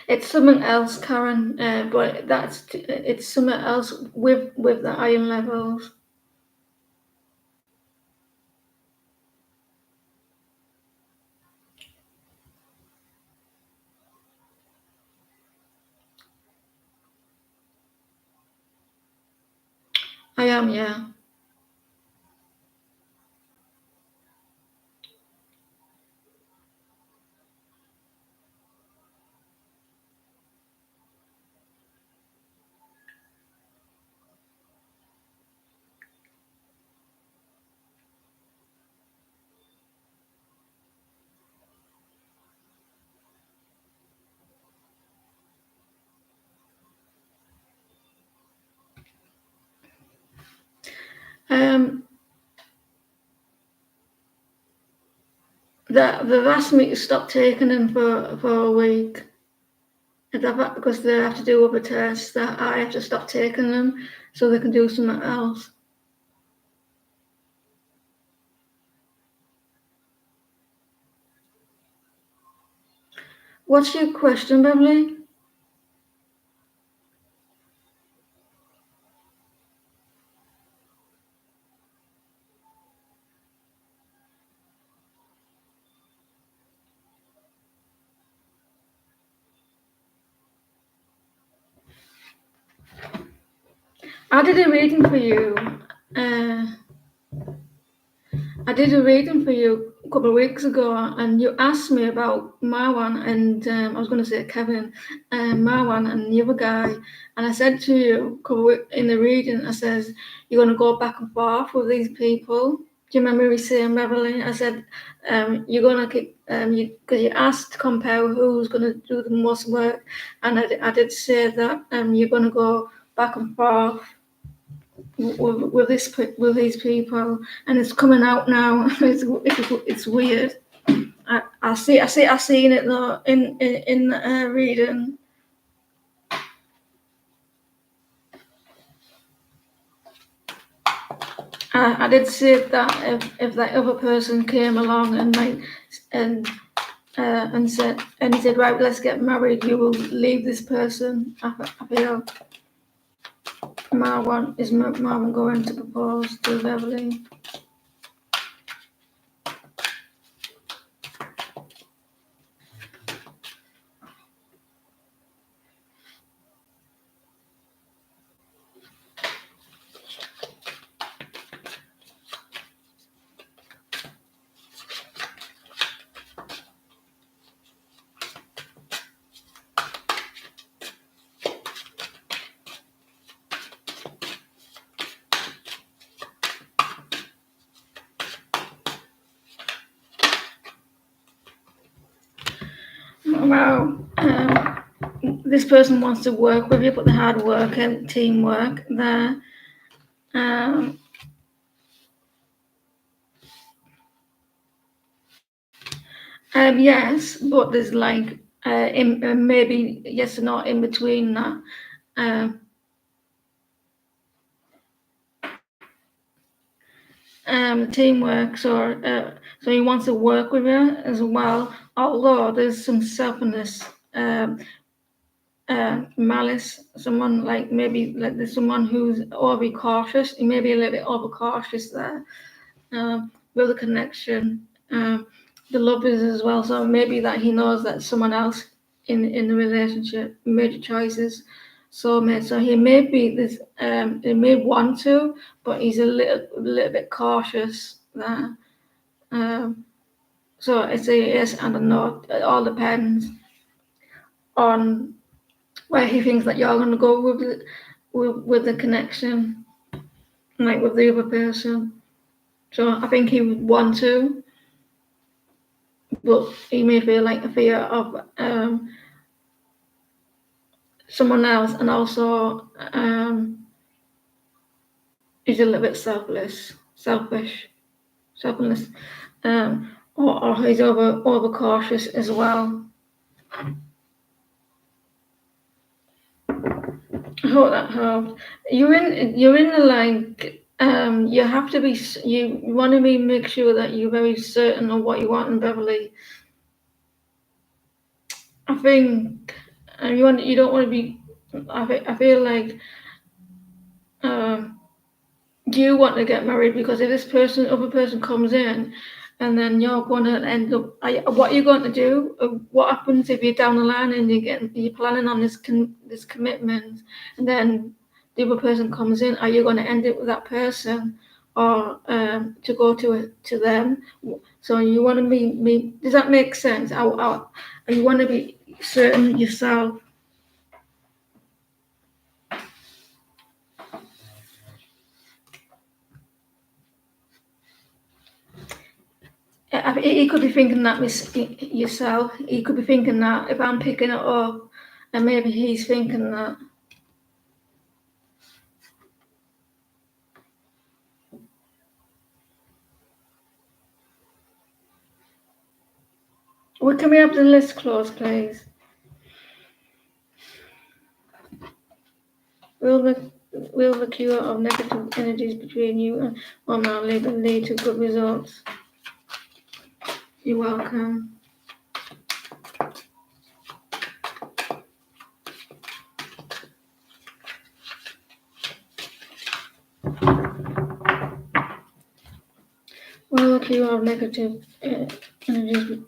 It's something else, Karen, but it's something else with the iron levels. I am, yeah. Um, they've asked me to stop taking them for a week. Because they have to do other tests, that I have to stop taking them so they can do something else. What's your question, Beverly? I did a reading for you. I did a reading for you a couple of weeks ago, and you asked me about Marwan and I was going to say Kevin, Marwan and the other guy, and I said to you in the reading, I says you're going to go back and forth with these people. Do you remember me saying, Beverly? I said you're going to keep because you asked to compare who's going to do the most work, and I did say that you're going to go back and forth with these people, and it's coming out now. It's weird. I seen it though in reading. I did say that if that other person came along and said, and he said, right, let's get married, you will leave this person. I feel Marwan going to propose to Beverly. Wow. This person wants to work with you, put the hard work and teamwork there. Yes, but there's like maybe yes or no in between that. Teamwork, so he wants to work with you as well. Although there's some selfishness, malice. Someone like maybe like there's someone who's overly cautious. He may be a little bit overcautious there with the connection. The love is as well. So maybe that he knows that someone else in the relationship made the choices. So he may be this. He may want to, but he's a little bit cautious there. So it's a yes and a no. It all depends on where he thinks that you're going to go with the connection, like with the other person. So I think he would want to, but he may feel like a fear of someone else, and also he's a little bit selfish, or he's over cautious as well. I hope that helped. You're in the like you have to be you want to be make sure that you're very certain of what you want in Beverly. I think you don't want to be. I feel like you want to get married because if this other person comes in, and then you're going to end up. What are you going to do? What happens if you're down the line and you're planning on this commitment, and then the other person comes in? Are you going to end it with that person, or to go to them? So you want to be. Does that make sense? You want to be certain yourself. He could be thinking that yourself. He could be thinking that if I'm picking it up, and maybe he's thinking that. Well, can we have the list closed, please? Will the cure of negative energies between you and one man lead to good results? You're welcome. Will the cure of negative energies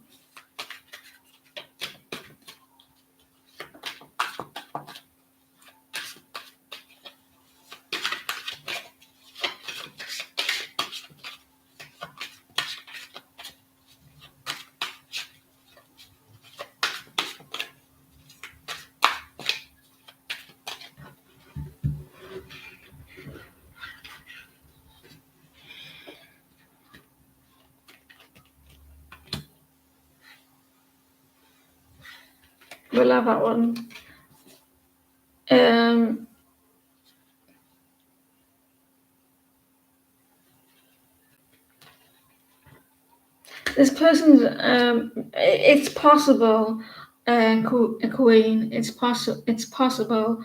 we'll have that one. This person's it's possible, Queen. It's possible,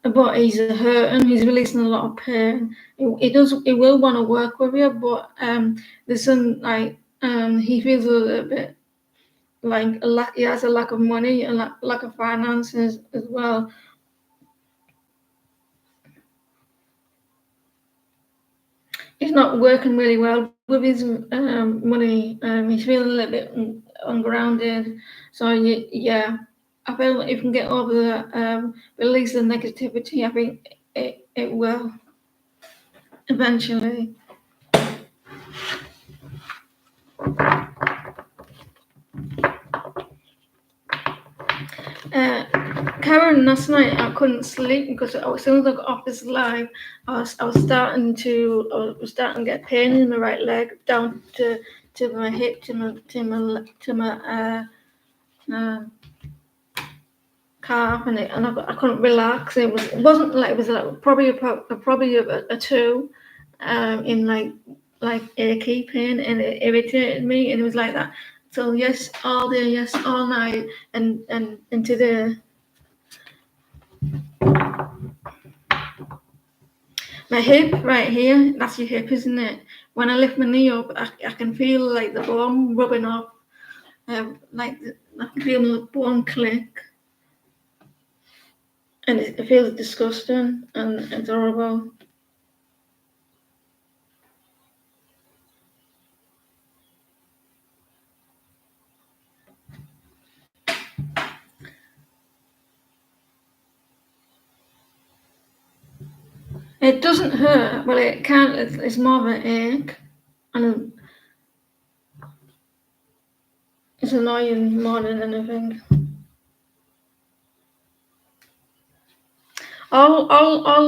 but he's hurting. He's releasing a lot of pain. He will want to work with you, but there's some like he feels a little bit like he has a lack of money, a lack of finances as well. He's not working really well with his money. He's feeling a little bit ungrounded. So yeah, I feel like if you can get over the release the negativity, I think it will eventually. Karen, last night I couldn't sleep because as soon as I got off this live, I was starting to get pain in my right leg down to my hip to my calf, and I couldn't relax. It wasn't like it was like probably a 2 in like achy pain, and it irritated me, and it was like that. So yes, all day, yes, all night, and into the my hip right here. That's your hip, isn't it? When I lift my knee up, I can feel like the bone rubbing off, like I can feel the bone click, and it feels disgusting and it's horrible. It doesn't hurt. Well, it can't. It's more of an ache, and it's annoying more than anything. All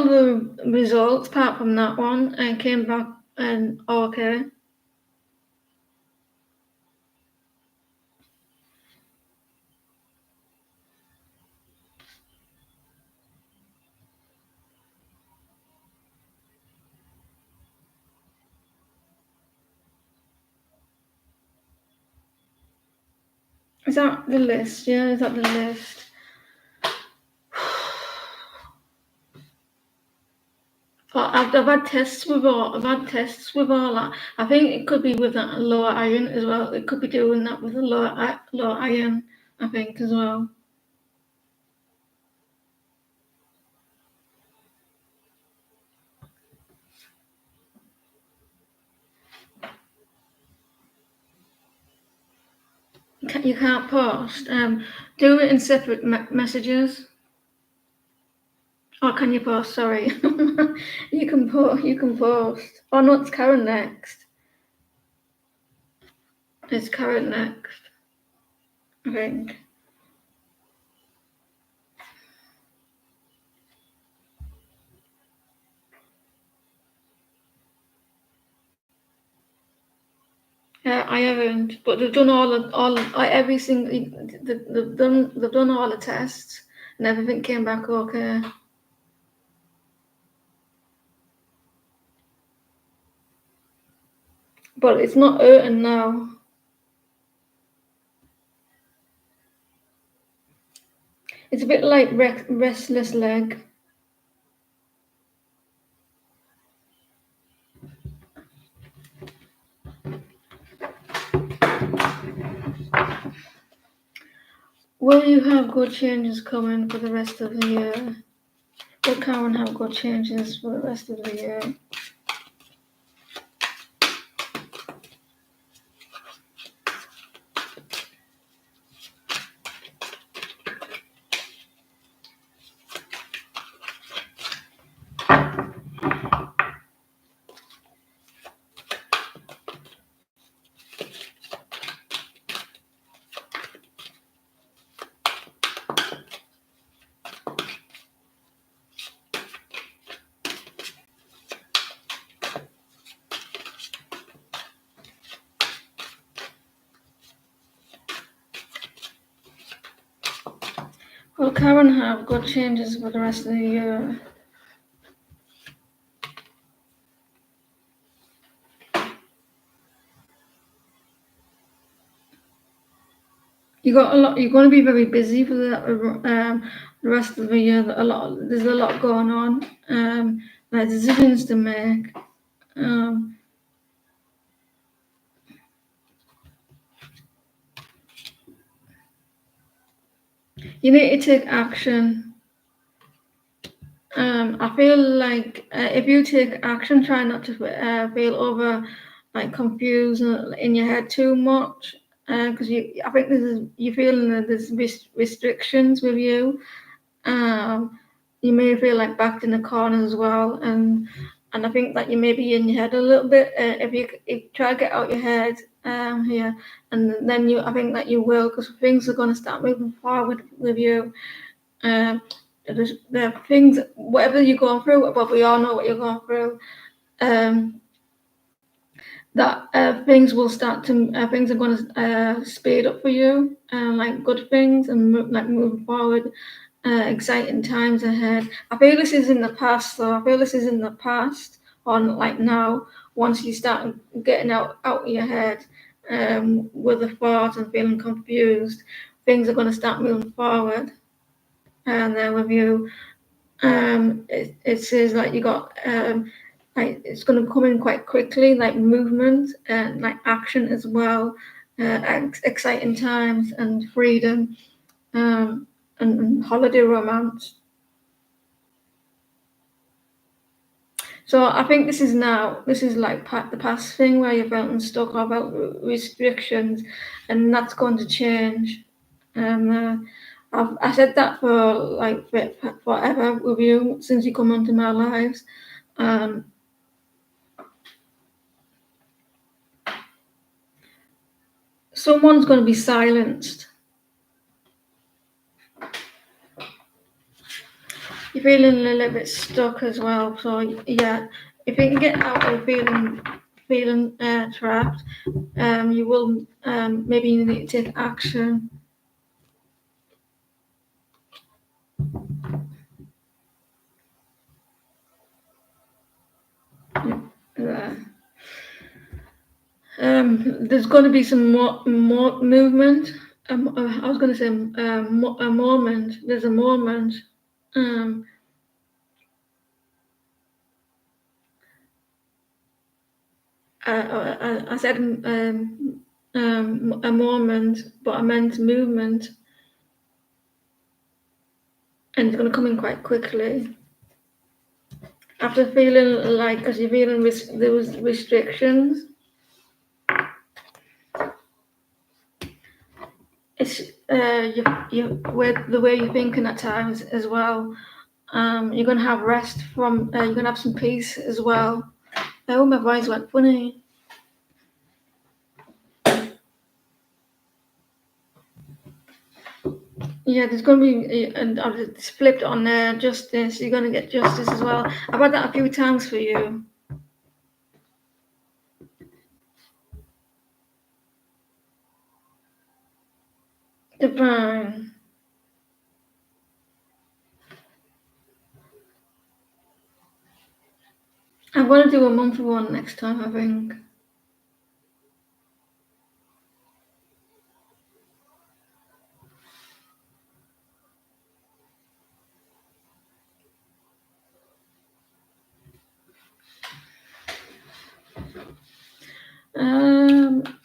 the results apart from that one and came back and okay. Is that the list? Yeah, is that the list? I've had tests with all. I've had tests with all that. I think it could be with that lower iron as well. It could be doing that with the lower iron. I think as well. You can't post. Do it in separate messages. Or can you post? Sorry, you can post. You can post. Oh no, it's Karen next. It's Karen next. I think. I haven't, but they've done every single. They've done all the tests, and everything came back okay. But it's not hurting now. It's a bit like restless leg. Will you have good changes coming for the rest of the year? Will Karen have good changes for the rest of the year? Will Karen have good changes for the rest of the year? You got a lot. You're going to be very busy for the rest of the year. There's a lot going on. Like decisions to make. Um, you need to take action. I feel like if you take action, try not to feel over like confused in your head too much. Because I think you're feeling that there's restrictions with you. You may feel like backed in the corner as well, and I think that you may be in your head a little bit. If you try to get out your head here, and then I think that you will, because things are going to start moving forward with you. Um, the things, whatever you're going through, but we all know what you're going through. That things will start to things are going to speed up for you, like good things, and like moving forward. Exciting times ahead. I feel this is in the past, though. I feel this is in the past, on like now. Once you start getting out of your head with the thoughts and feeling confused, things are going to start moving forward. And then with you, it says like you got like it's going to come in quite quickly, like movement and like action as well. Exciting times and freedom. And holiday romance. So I think this is like the past thing where you're feeling stuck about restrictions, and that's going to change. I said that for like forever with you since you come into my lives. Someone's going to be silenced. You're feeling a little bit stuck as well. So yeah, if you can get out of feeling trapped, you will maybe you need to take action. Uh, there's going to be some more movement. I was going to say a moment. There's a moment. I said a moment, but I meant movement, and it's going to come in quite quickly. After feeling like, because you're feeling there was restrictions, it's you with the way you're thinking at times as well. You're gonna have rest from. You're gonna have some peace as well. Oh, my voice went funny. Yeah, there's gonna be, and I've flipped on there. Justice. You're gonna get justice as well. I've had that a few times for you. Divine. I'm gonna do a monthly one next time, I think.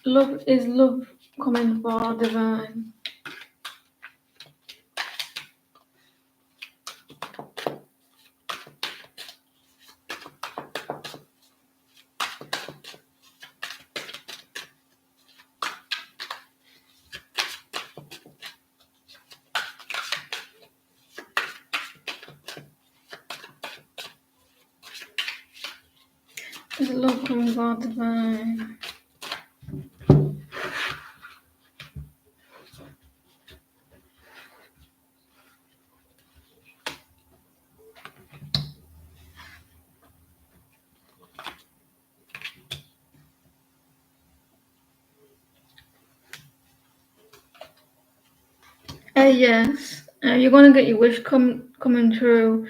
Love coming for divine. Is love coming for divine? Yes. You're gonna get your wish coming true.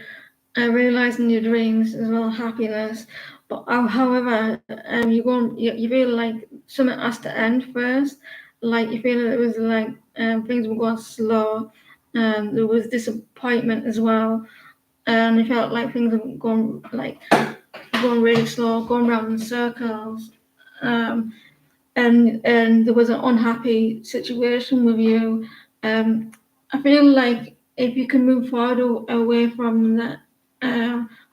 Realizing your dreams as well, happiness. But however, you feel like something has to end first. Like you feel it was like things were going slow. There was disappointment as well, and it felt like things were going really slow, going round in circles. And there was an unhappy situation with you. I feel like if you can move forward away from that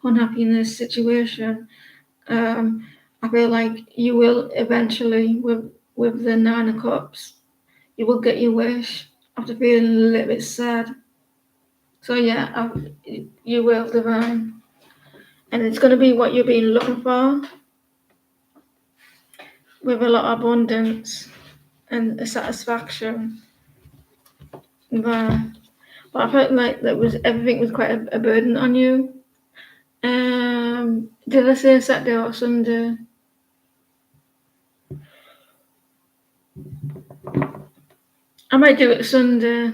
unhappiness situation, I feel like you will eventually, with the Nine of Cups, you will get your wish after feeling a little bit sad. So yeah, you will, divine, and it's going to be what you've been looking for, with a lot of abundance and a satisfaction. But I felt like everything was quite a burden on you. Did I say Saturday or Sunday? I might do it Sunday.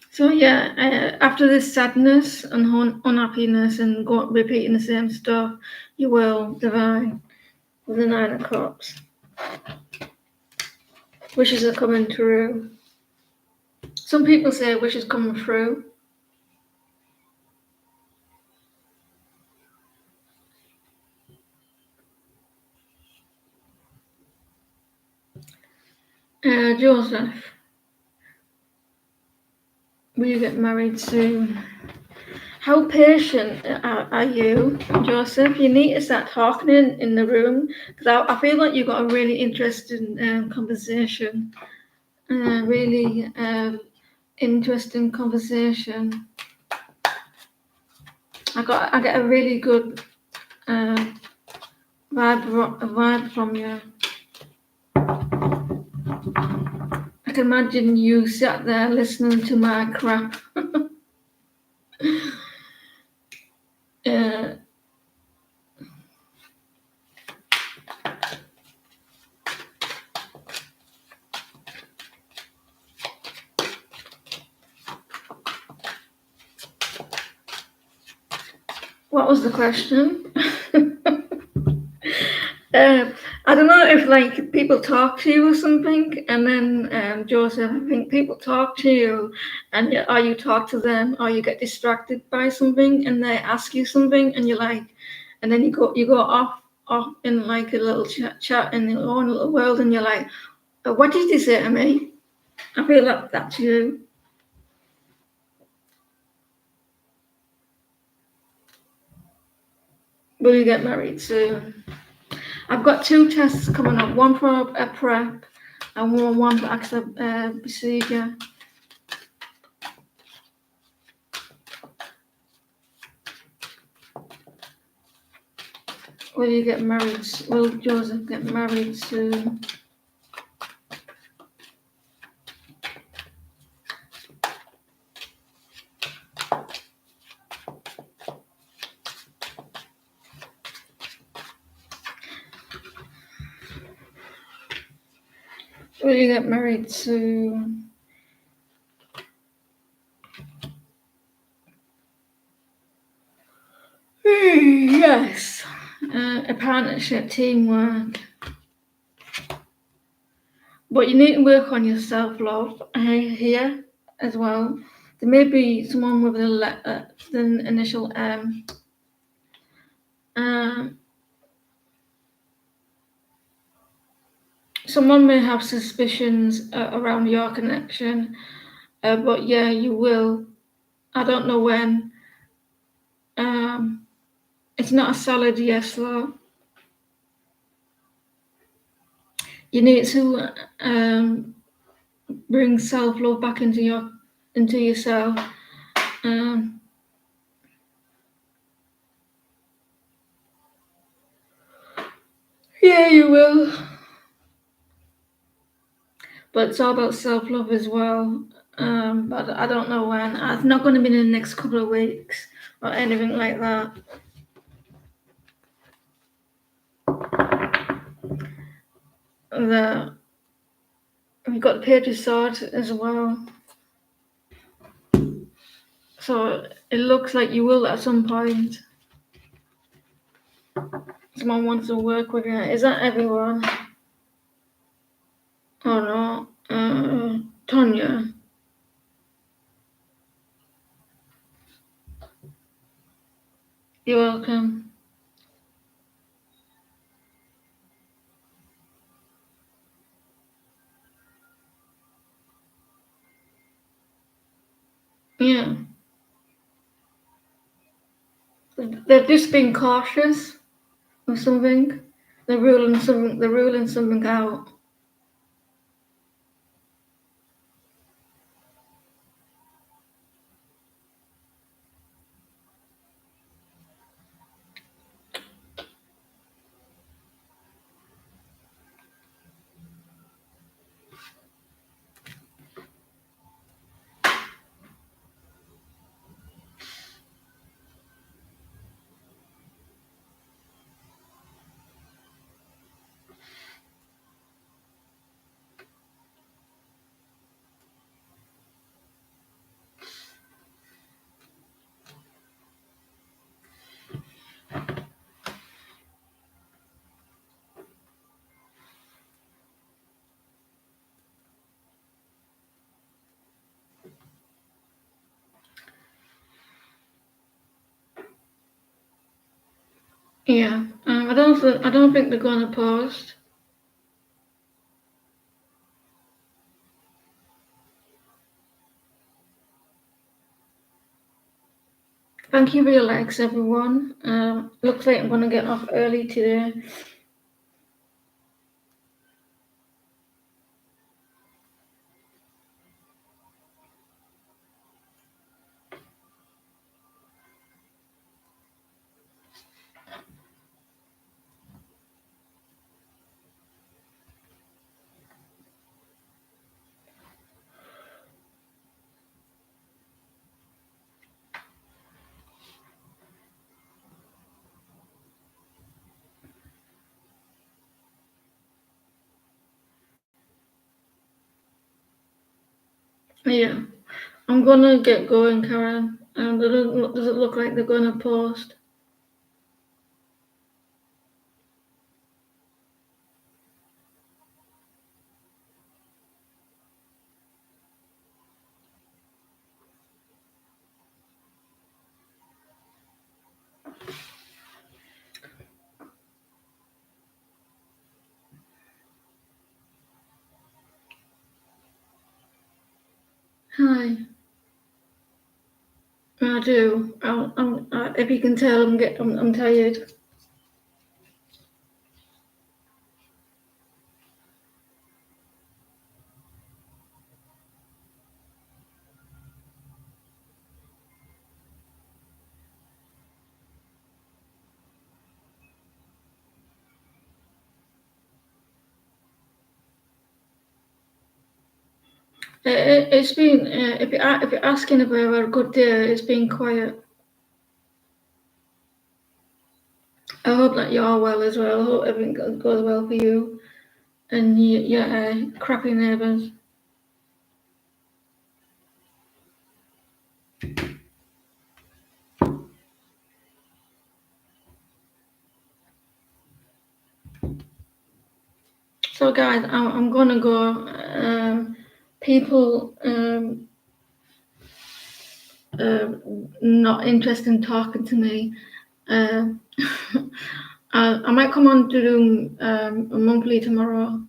So yeah, after this sadness and unhappiness and repeating the same stuff, you will divine with the Nine of Cups. Wishes are coming true. Some people say wishes coming through. Joseph, will you get married soon? How patient are you, Joseph? You need to start talking in the room, because I feel like you've got a really interesting conversation. Really interesting conversation. I get a really good vibe from you. I can imagine you sat there listening to my crap. uh, what was the question? uh, I don't know if like people talk to you or something, and then Joseph, I think people talk to you, and or you talk to them, or you get distracted by something, and they ask you something, and you're like, and then you go off in like a little chat in your own little world, and you're like, what did you say to me? I feel like that's you. Will you get married soon? I've got 2 tests coming up, one for a prep and one for actual procedure. Will you get married? Will Joseph get married soon? Will you get married soon? Yes. A partnership, teamwork. But you need to work on your self-love here as well. There may be someone with the initial M. Someone may have suspicions around your connection, but yeah, you will. I don't know when. It's not a solid yes though. You need to bring self-love back into yourself. Um, yeah, you will. But it's all about self-love as well. But I don't know when. It's not going to be in the next couple of weeks or anything like that. We've got the Page of Swords as well. So it looks like you will at some point. Someone wants to work with you. Is that everyone? Oh no. Tonya. You're welcome. Yeah. They're just being cautious or something. They're ruling something out. Yeah. I don't think they're gonna post. Thank you for your likes, everyone. Looks like I'm gonna get off early today. Yeah. I'm gonna get going, Karen. Does it look like they're gonna post? Hi. I do. If you can tell, I'm tired. It's been if you're asking about a good day, it's been quiet. I hope that you're well as well. I hope everything goes well for you and your crappy neighbours. So, guys, I'm gonna go. People not interested in talking to me. Um, I might come on to do a monthly tomorrow.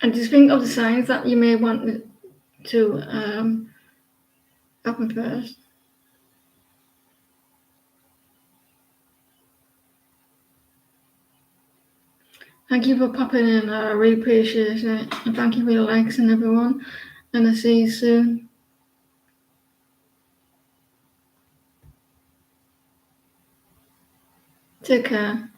And just think of the signs that you may want to happen first. Thank you for popping in. I really appreciate it. And thank you for your likes and everyone. And I'll see you soon. Take care.